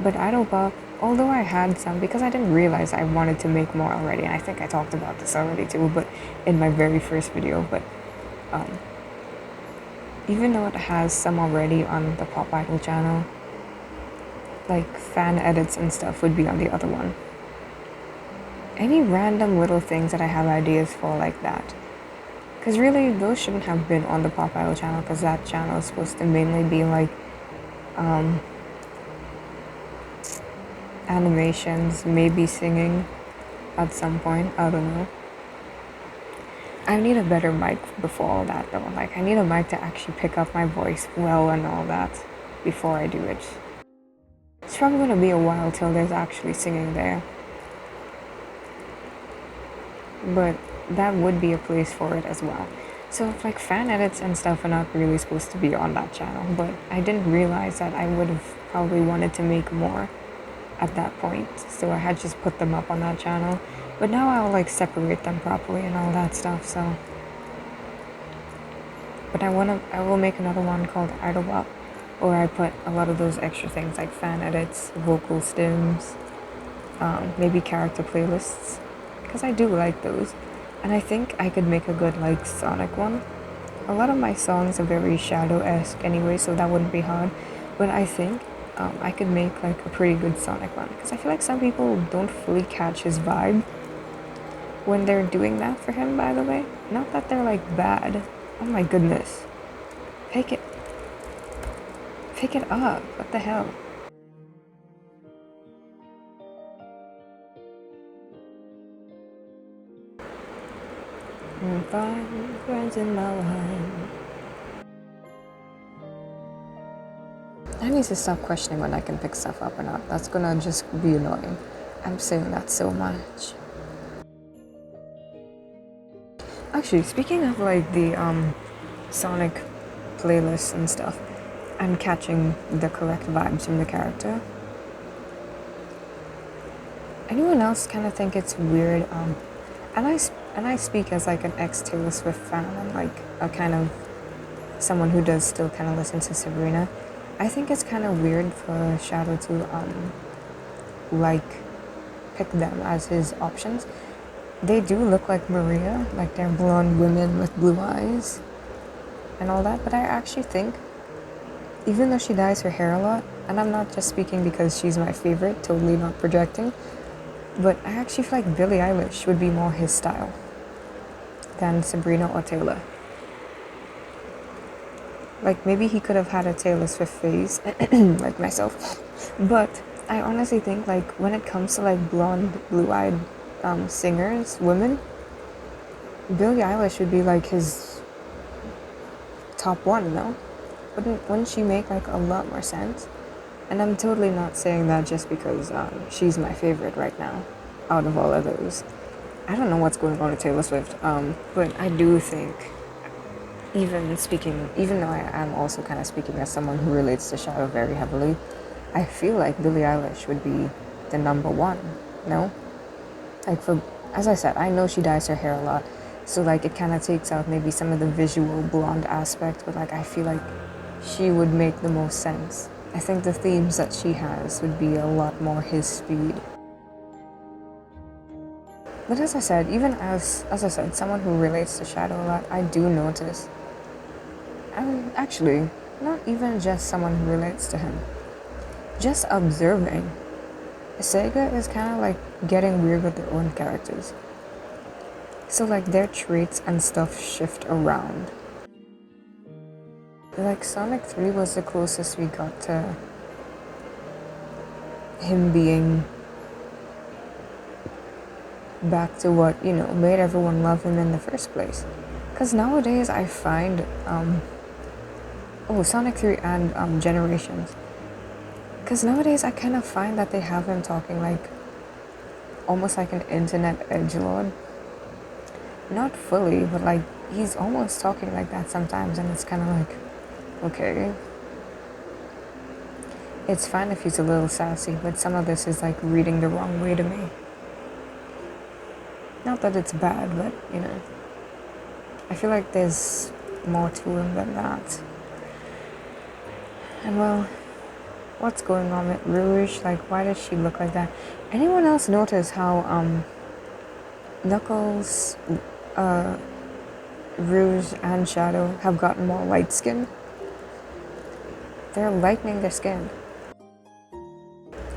Speaker 1: But Idol Pop, although I had some, because I didn't realize I wanted to make more already, and I think I talked about this already too, but in my very first video, but even though it has some already on the Pop Idol channel, like fan edits and stuff would be on the other one. Any random little things that I have ideas for like that. Because really, those shouldn't have been on the Pop Idol channel, because that channel is supposed to mainly be like animations, maybe singing at some point, I don't know. I need a better mic before all that though. Like I need a mic to actually pick up my voice well and all that before I do it. It's probably going to be a while till there's actually singing there. But that would be a place for it as well. So like fan edits and stuff are not really supposed to be on that channel, but I didn't realize that I would have probably wanted to make more at that point, so I had just put them up on that channel. But now I'll like separate them properly and all that stuff, so. But I will make another one called Idol Up, where I put a lot of those extra things like fan edits, vocal stems, maybe character playlists, because I do like those. And I think I could make a good like Sonic one. A lot of my songs are very Shadow-esque anyway, so that wouldn't be hard. But I think I could make like a pretty good Sonic one, because I feel like some people don't fully catch his vibe when they're doing that for him, by the way. Not that they're like bad. Oh my goodness. Pick it up. What the hell? Find friends in my line. I need to stop questioning when I can pick stuff up or not. That's gonna just be annoying. I'm saying that so much. Actually, speaking of like the Sonic playlists and stuff, and catching the correct vibes from the character, Anyone else kind of think it's weird? And I speak as like an ex Taylor Swift fan and like a kind of someone who does still kind of listen to Sabrina. I think it's kind of weird for Shadow to like pick them as his options. They do look like Maria, like they're blonde women with blue eyes and all that, but I actually think even though she dyes her hair a lot, and I'm not just speaking because she's my favorite, totally not projecting, but I actually feel like Billie Eilish would be more his style than Sabrina or Taylor. Like maybe he could have had a Taylor Swift phase, like myself, but I honestly think like when it comes to like blonde, blue-eyed singers, women, Billie Eilish would be like his top one, no? Wouldn't she make like a lot more sense? And I'm totally not saying that just because she's my favorite right now, out of all of those. I don't know what's going on with Taylor Swift, but I do think, even though I am also kind of speaking as someone who relates to Shadow very heavily, I feel like Billie Eilish would be the number one, no? Like as I said, I know she dyes her hair a lot, so like it kind of takes out maybe some of the visual blonde aspect, but like I feel like she would make the most sense. I think the themes that she has would be a lot more his speed. But as I said, even as I said, someone who relates to Shadow a lot, I do notice. And actually, not even just someone who relates to him. Just observing. Sega is kind of like getting weird with their own characters. So like their traits and stuff shift around. Like Sonic 3 was the closest we got to him being back to what, made everyone love him in the first place. Because nowadays I find, Sonic 3 and Generations. Because nowadays I kind of find that they have him talking like, almost like an internet edgelord. Not fully, but like, he's almost talking like that sometimes, and it's kind of like, okay. It's fine if he's a little sassy, but some of this is like reading the wrong way to me. Not that it's bad, but I feel like there's more to him than that. And well, what's going on with Rouge? Like, why does she look like that? Anyone else notice how Knuckles, Rouge, and Shadow have gotten more light skin? They're lightening their skin,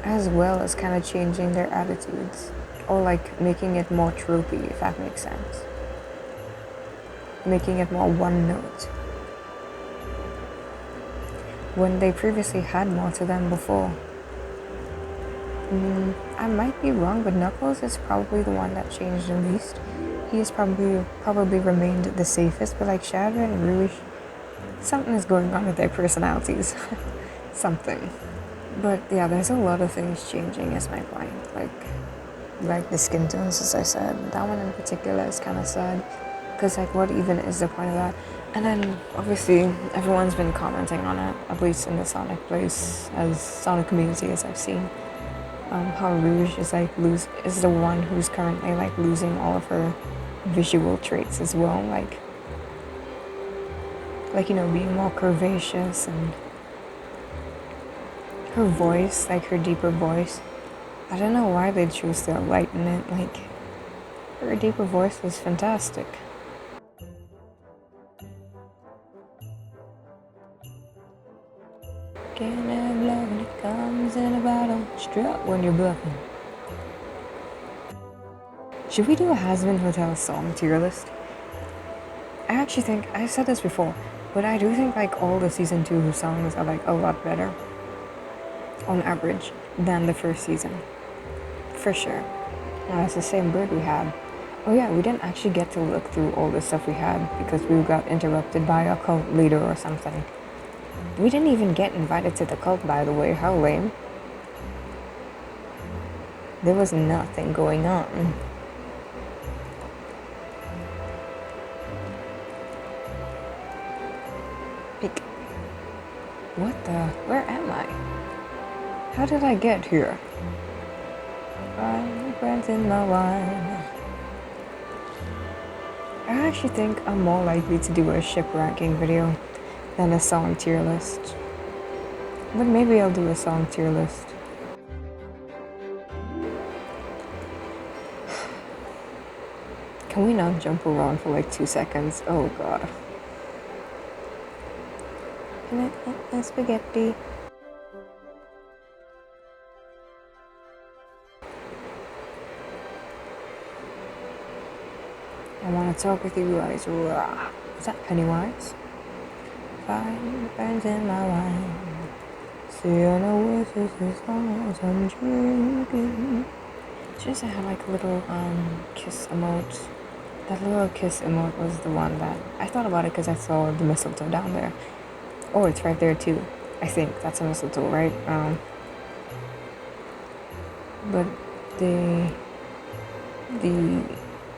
Speaker 1: as well as kind of changing their attitudes, or like making it more tropey, if that makes sense. Making it more one note, when they previously had more to them before. I might be wrong, but Knuckles is probably the one that changed the least. He has probably remained the safest, but like Shadow and Rouge, something is going on with their personalities. Something. But yeah, there's a lot of things changing is my point. Like the skin tones, as I said. That one in particular is kind of sad. Because like what even is the point of that? And then obviously everyone's been commenting on it, at least in the Sonic place, as Sonic community as I've seen. How Rouge is is the one who's currently like losing all of her visual traits as well. Like being more curvaceous, and her voice, like her deeper voice. I don't know why they chose to lighten it. Like her deeper voice was fantastic. Can't have love when it comes in a bottle. Strut when you're bluffing. Should we do a Hasbin Hotel song tier list? I actually think, I said this before, but I do think like all the season 2 songs are like a lot better, on average, than the first season. For sure. And it's the same bird we had. Oh yeah, we didn't actually get to look through all the stuff we had because we got interrupted by a cult leader or something. We didn't even get invited to the cult, by the way. How lame. There was nothing going on. Like, what the? Where am I? How did I get here? burns in my wine. I actually think I'm more likely to do a ship ranking video than a song tier list. But maybe I'll do a song tier list. Can we not jump around for like 2 seconds? Oh god. Spaghetti. I want to talk with you guys. Rah. Is that Pennywise? Fire burns in my wine. See, I know this is as long as I'm drinking. Just I had like a little kiss emote. That little kiss emote was the one that I thought about it because I saw the mistletoe down there. Oh, it's right there too. I think that's a mistletoe, right? But the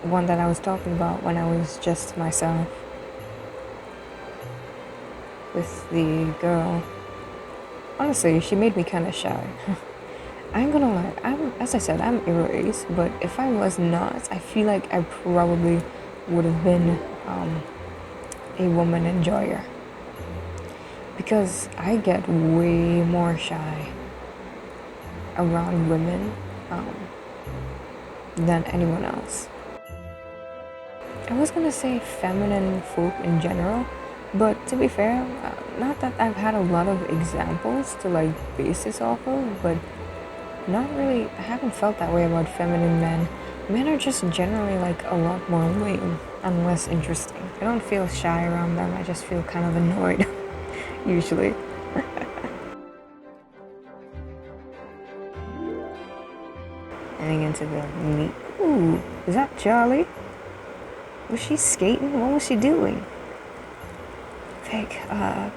Speaker 1: one that I was talking about when I was just myself with the girl, honestly, she made me kind of shy. I ain't gonna lie, as I said, I'm erased, but if I was not, I feel like I probably would have been a woman enjoyer. Because I get way more shy around women than anyone else. I was gonna say feminine folk in general, but to be fair, not that I've had a lot of examples to like base this off of, but not really, I haven't felt that way about feminine men. Men are just generally like a lot more lame and less interesting. I don't feel shy around them, I just feel kind of annoyed, usually. Heading into the meat. Ooh, is that Charlie? Was she skating? What was she doing? Fake, Huh?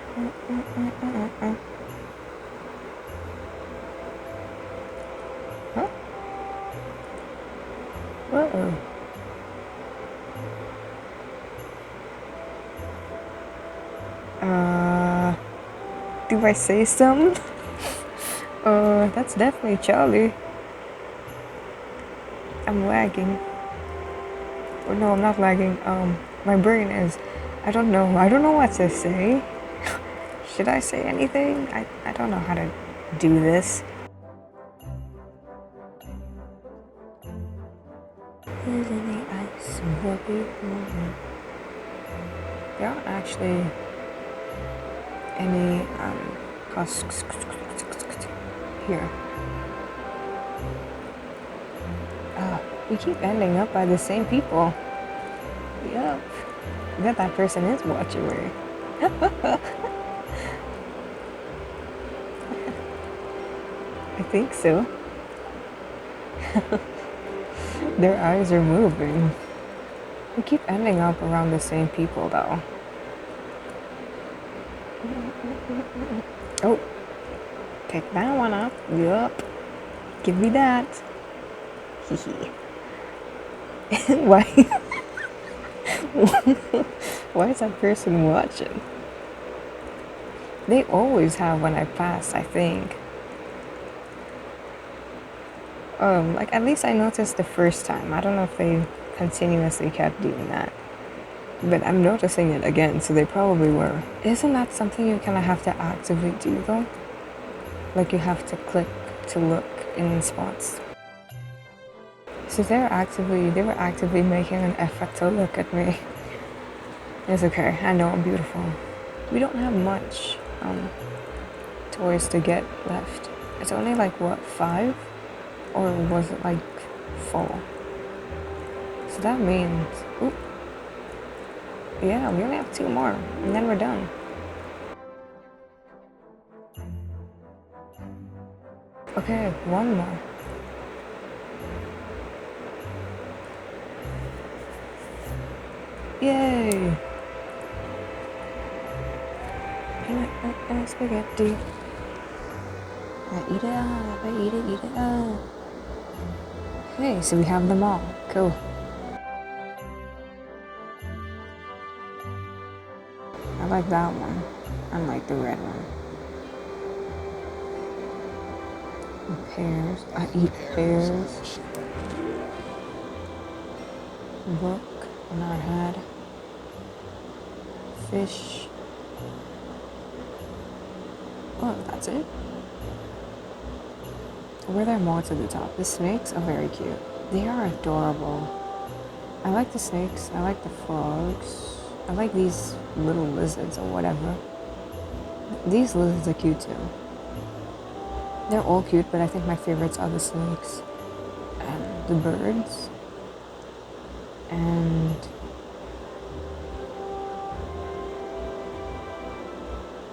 Speaker 1: Uh-oh. Do I say something? That's definitely Charlie. I'm lagging. Or no, I'm not lagging. My brain is, I don't know what to say. Should I say anything? I don't know how to do this. There aren't actually any husks here. We keep ending up by the same people. Yup. I bet that person is watching me. I think so. Their eyes are moving. We keep ending up around the same people though. Oh, pick that one up. Yup. Give me that. Hee. Why? Why is that person watching? They always have when I pass, I think. Like at least I noticed the first time. I don't know if they continuously kept doing that. But I'm noticing it again, so they probably were. Isn't that something you kind of have to actively do though? Like you have to click to look in spots. So they were actively making an effort to look at me. It's okay, I know I'm beautiful. We don't have much toys to get left. It's only like what, 5? Or was it like 4? So that means, ooh, yeah, we only have 2 more, and then we're done. Okay, 1 more. Yay! Spaghetti. I eat it up. Okay, so we have them all. Cool. I like that one. I like the red one. pears. I eat pears. Book, and I had fish. Oh, that's it. Were there more to the top? The snakes are very cute. They are adorable. I like the snakes. I like the frogs. I like these little lizards or whatever. These lizards are cute too. They're all cute, but I think my favorites are the snakes and the birds. And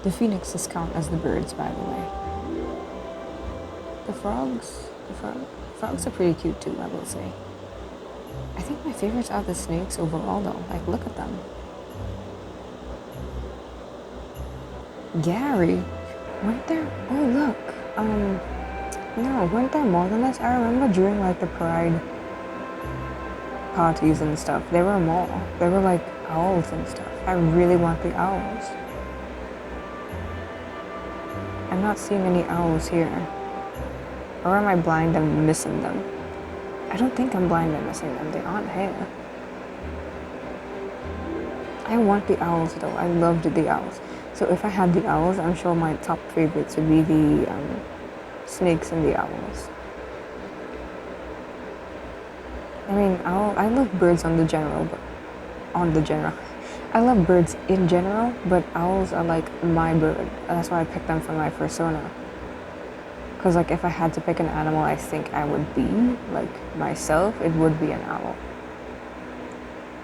Speaker 1: the phoenixes count as the birds, by the way. The frogs are pretty cute too, I will say. I think my favorites are the snakes overall though. Like, look at them. Gary, weren't there? Oh look, no, weren't there more than this? I remember during like the pride parties and stuff, there were more. There were like owls and stuff. I really want the owls. I'm not seeing any owls here. Or am I blind and missing them? I don't think I'm blind and missing them. They aren't here. I want the owls though. I loved the owls. So if I had the owls, I'm sure my top favorites would be the snakes and the owls. I mean, I love birds on the general, I love birds in general, but owls are like my bird. That's why I picked them for my persona. Because like if I had to pick an animal I think I would be, like myself, it would be an owl.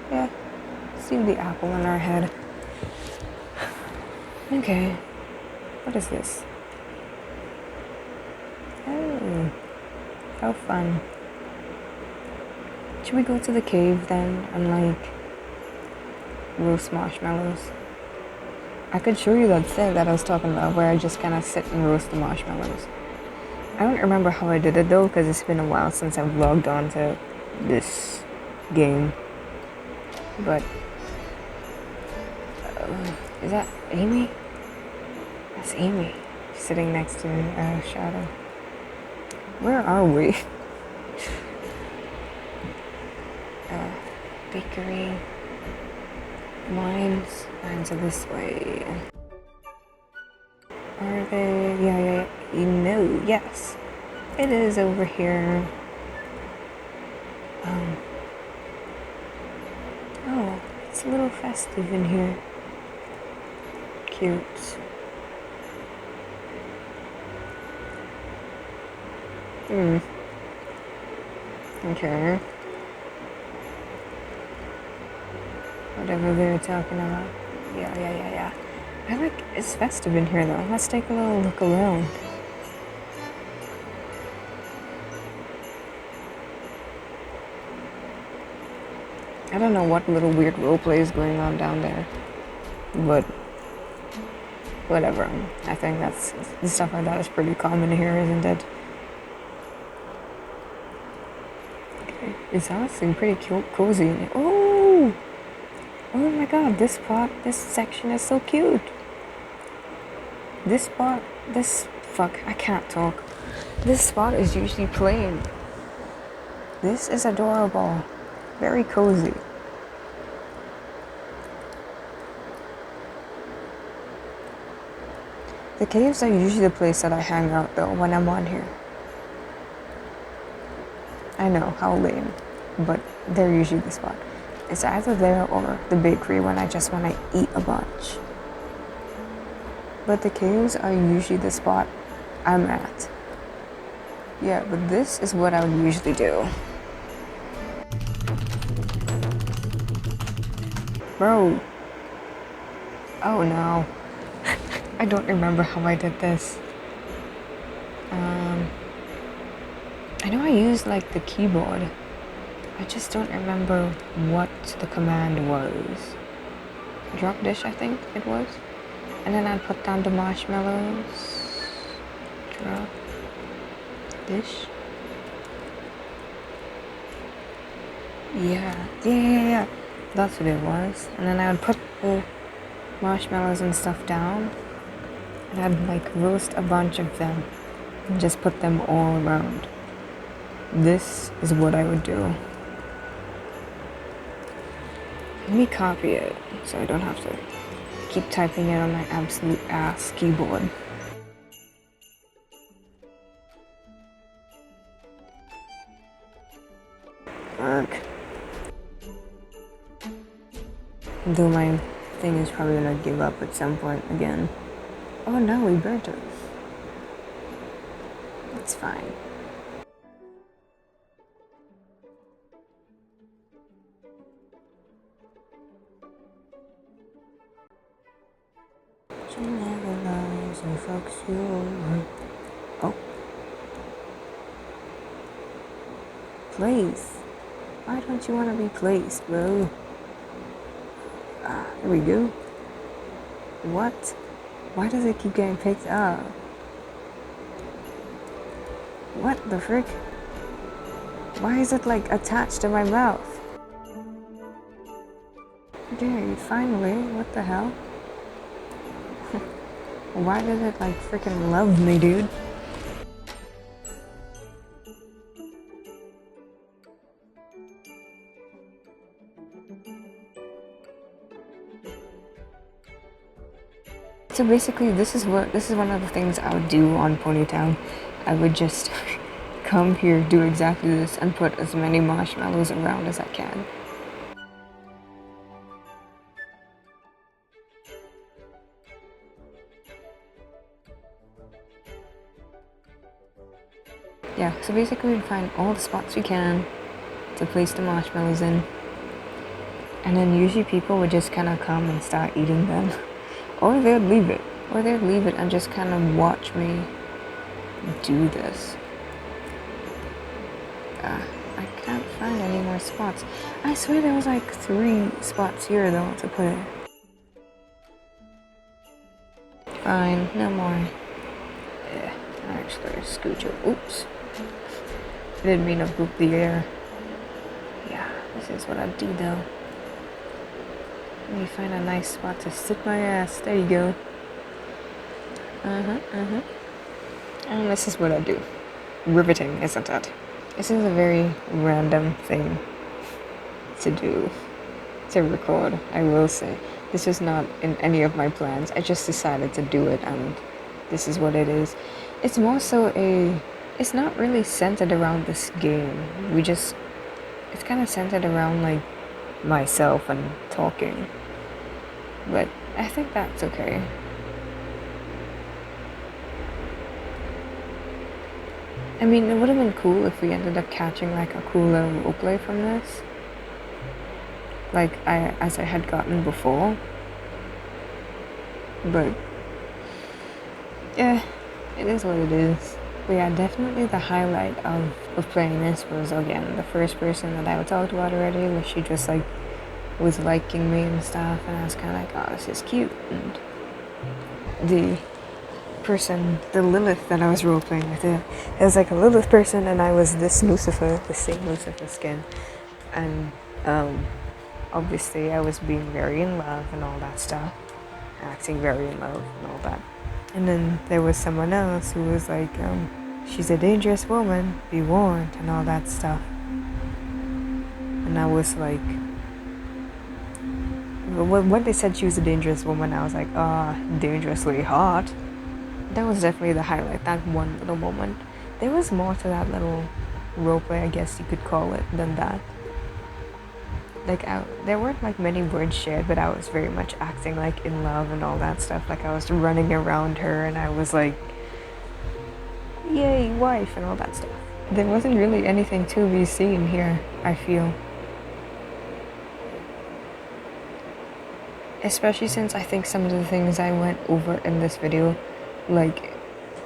Speaker 1: Yeah, see the apple in our head. Okay, what is this? Oh, how fun. Should we go to the cave then and like roast marshmallows? I could show you that thing that I was talking about where I just kind of sit and roast the marshmallows. I don't remember how I did it though because it's been a while since I've logged on to this game. But is that Amy? That's Amy sitting next to Shadow. Where are we? Bakery. Mines are this way. Are they? Yeah. You know, yes. It is over here. Oh, it's a little festive in here. Cute. Okay. Whatever they were talking about. Yeah. It's festive in here though. Let's take a little look around. I don't know what little weird roleplay is going on down there, but whatever. I think that's the stuff like that is pretty common here, isn't it? Okay. It's honestly pretty cozy in here. Oh my god, this section is so cute. I can't talk. This spot is usually plain. This is adorable. Very cozy. The caves are usually the place that I hang out though when I'm on here. I know, how lame, but they're usually the spot. It's either there or the bakery when I just want to eat a bunch. But the caves are usually the spot I'm at. Yeah, but this is what I would usually do. Bro. Oh no. I don't remember how I did this. I know I used like the keyboard. I just don't remember what the command was. Drop dish, I think it was. And then I'd put down the marshmallows. Drop dish. Yeah. That's what it was. And then I would put the marshmallows and stuff down. And I'd like roast a bunch of them. and just put them all around. This is what I would do. Let me copy it so I don't have to keep typing it on my absolute ass keyboard. Arg. Though my thing is probably gonna give up at some point again. Oh no, we burnt it. It's fine. She never lies and fucks you over. Oh. Place. Why don't you want to be placed, bro? Here we go. What? Why does it keep getting picked up? What the frick? Why is it like attached to my mouth? Okay, finally, what the hell? Why does it like freaking love me, dude? So basically, this is one of the things I would do on Ponytown. I would just come here, do exactly this, and put as many marshmallows around as I can. Yeah, so basically we'd find all the spots we can to place the marshmallows in. And then usually people would just kind of come and start eating them. Or they would leave it. Or they would leave it and just kind of watch me do this. I can't find any more spots. I swear there was like 3 spots here though to put it. Fine, no more. Yeah, actually, scooch it. Oops. I didn't mean to boop the air. Yeah, this is what I do though. Let me find a nice spot to sit my ass. There you go. And this is what I do. Riveting, isn't it? This is a very random thing to do, to record, I will say. This is not in any of my plans. I just decided to do it and this is what it is. It's more so it's not really centered around this game. It's kind of centered around like myself and talking. But I think that's okay. I mean, it would have been cool if we ended up catching like a cool little roleplay from this. Like as I had gotten before. But yeah, it is what it is. But yeah, definitely the highlight of playing this was, again, the first person that I talked about already, where she just like was liking me and stuff, and I was kind of like, oh, this is cute. And the person, the Lilith that I was roleplaying with, it was like a Lilith person, and I was this Lucifer, the same Lucifer skin, and obviously I was being very in love and all that stuff, acting very in love and all that. And then there was someone else who was like, she's a dangerous woman, be warned, and all that stuff. And I was like, when they said she was a dangerous woman, I was like, dangerously hot. That was definitely the highlight, that one little moment. There was more to that little roleplay, I guess you could call it, than that. Like, there weren't like many words shared, but I was very much acting like in love and all that stuff. Like I was running around her and I was like, yay, wife, and all that stuff. There wasn't really anything to be seen here, I feel. Especially since I think some of the things I went over in this video, like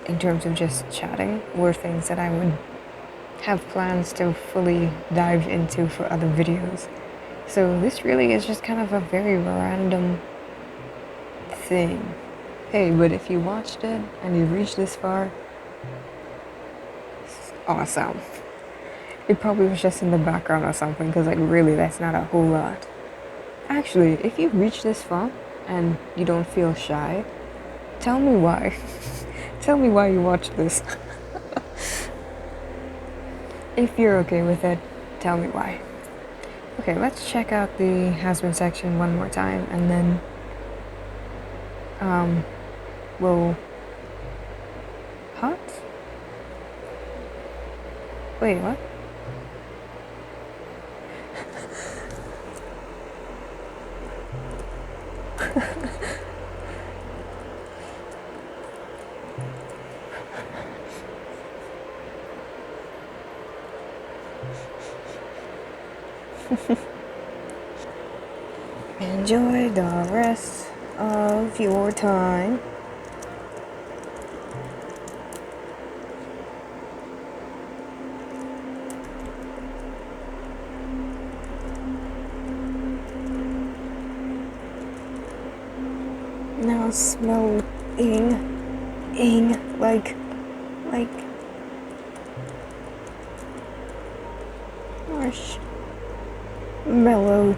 Speaker 1: in terms of just chatting, were things that I would have plans to fully dive into for other videos. So this really is just kind of a very random thing. Hey, but if you watched it and you reached this far, it's awesome. It probably was just in the background or something, because like really that's not a whole lot. Actually, if you've reached this far and you don't feel shy, tell me why. Tell me why you watched this. If you're okay with it, tell me why. Okay, let's check out the has-been section one more time, and then we'll... Hot? Wait, what? Enjoy the rest of your time. Now smell like marshmallows.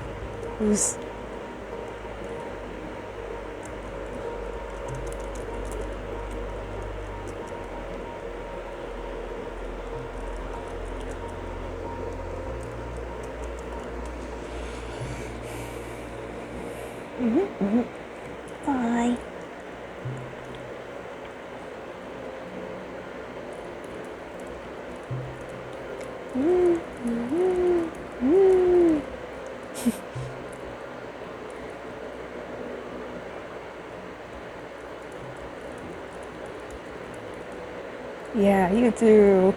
Speaker 1: Bye. Yeah, you too.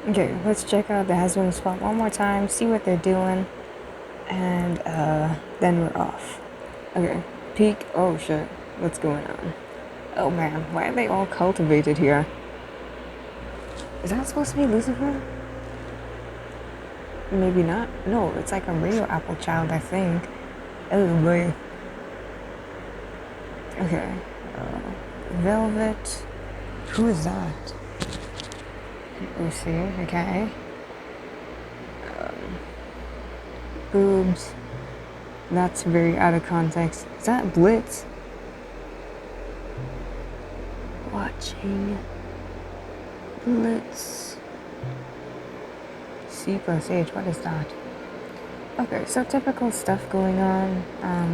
Speaker 1: Okay, let's check out the has-been spot one more time, see what they're doing, and then we're off. Okay, peek. Oh shit, what's going on? Oh man, why are they all cultivated here? Is that supposed to be Lucifer? Maybe not. No, it's like a real apple child, I think. Oh boy. Okay. Velvet. Who is that? Lucy. Okay. Boobs. That's very out of context. Is that Blitz? Watching. Blitz. C+H. What is that? Okay, so typical stuff going on.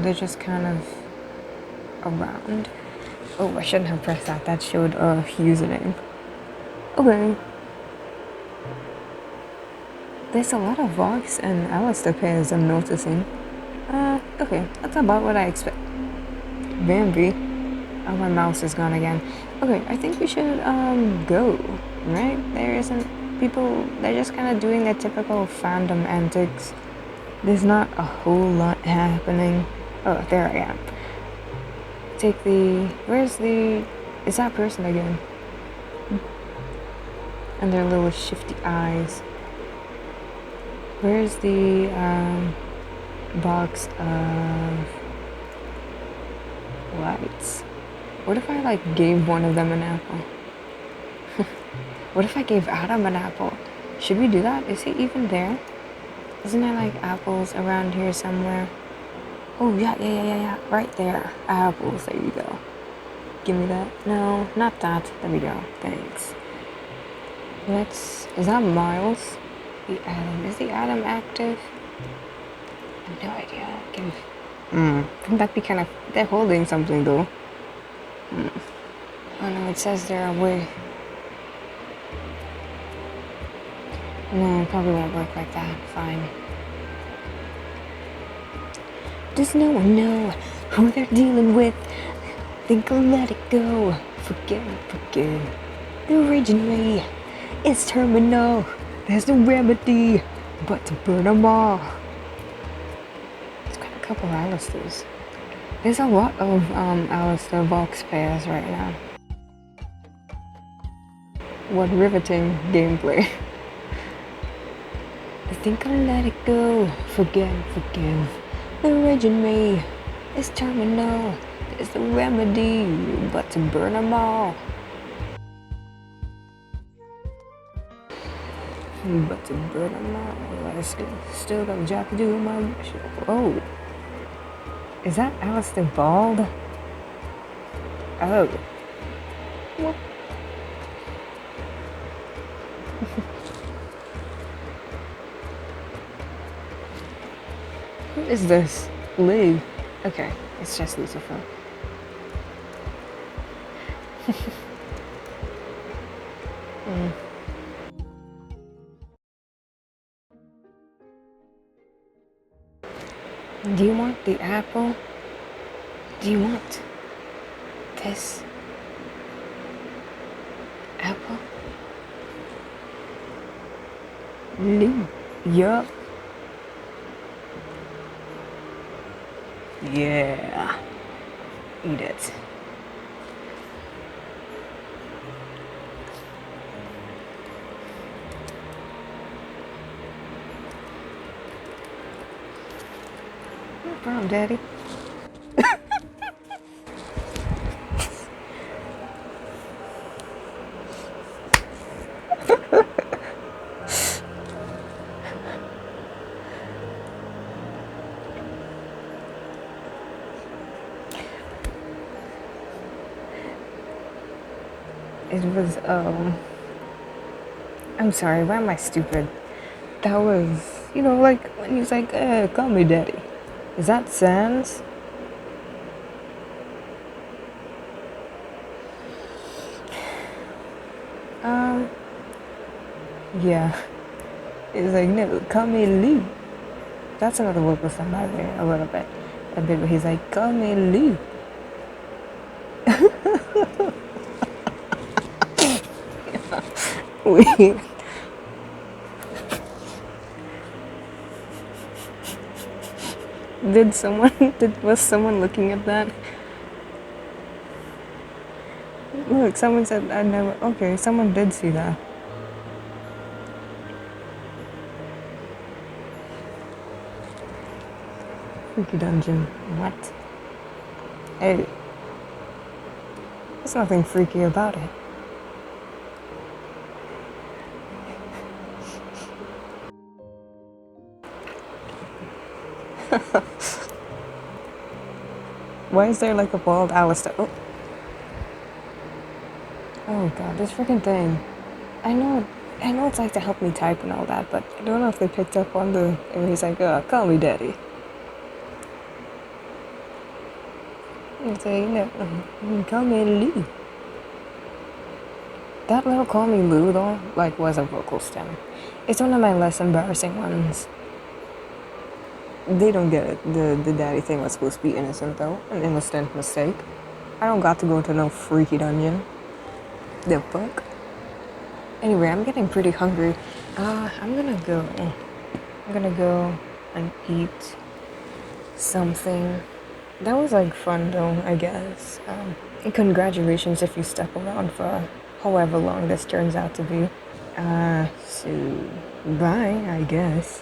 Speaker 1: They're just kind of around. Oh, I shouldn't have pressed that. That showed a username. Okay. There's a lot of Vox and Alistair pairs I'm noticing. Okay, that's about what I expect. Bambi. Oh, my mouse is gone again. Okay, I think we should, go, right? There isn't people, they're just kind of doing their typical fandom antics. There's not a whole lot happening. Oh, there I am. Take the, where's the, is that person again? And their little shifty eyes. Where's the, box of lights? What if I like gave one of them an apple? What if I gave Adam an apple? Should we do that? Is he even there? Isn't there like apples around here somewhere? Oh yeah, right there. Apples, there you go. Give me that. No, not that. There we go. Thanks. Is that Miles? The Adam. Is the Adam active? I have no idea. Wouldn't that be kind of... They're holding something though. Oh no, it says they're away. No, it probably won't work like that. Fine. Does no one know who they're dealing with? Think I'll let it go. Forget. The raging ray is terminal. There's no remedy but to burn them all. It's got a couple Alistairs. There's a lot of Alistair Vox pairs right now. What riveting gameplay. I think I'll let it go. Forgive. The raging me is terminal. There's no remedy but to burn them all. But to burn them all. I still got a job to do in my show. Oh. Is that Alistair bald? Oh. What? Who is this? Lee. Okay, it's just Lucifer. Do you want the apple? Do you want this apple? Lee. Yup. Yeah. Eat it. No problem, Daddy. It was, I'm sorry, why am I stupid? That was, like when he's like, call me Daddy. Is that Sans? Yeah. It's like, no, call me Lou. That's another word with somebody there, a little bit. A bit where he's like, call me Lou. Wait. Was someone looking at that? Look, someone said, I never, okay, someone did see that. Freaky dungeon. What? Hey, there's nothing freaky about it. Why is there like a bald Alistair? Oh god, this freaking thing. I know it's like to help me type and all that, but I don't know if they picked up on the, and he's like, call me Daddy. And say, call me Lou. That little call me Lou though, like, was a vocal stem. It's one of my less embarrassing ones. They don't get it. The daddy thing was supposed to be innocent though, an innocent mistake. I don't got to go to no freaky dungeon. The fuck? Anyway, I'm getting pretty hungry. I'm gonna go and eat something. That was like fun though, I guess. And congratulations if you stuck around for however long this turns out to be. So bye, I guess.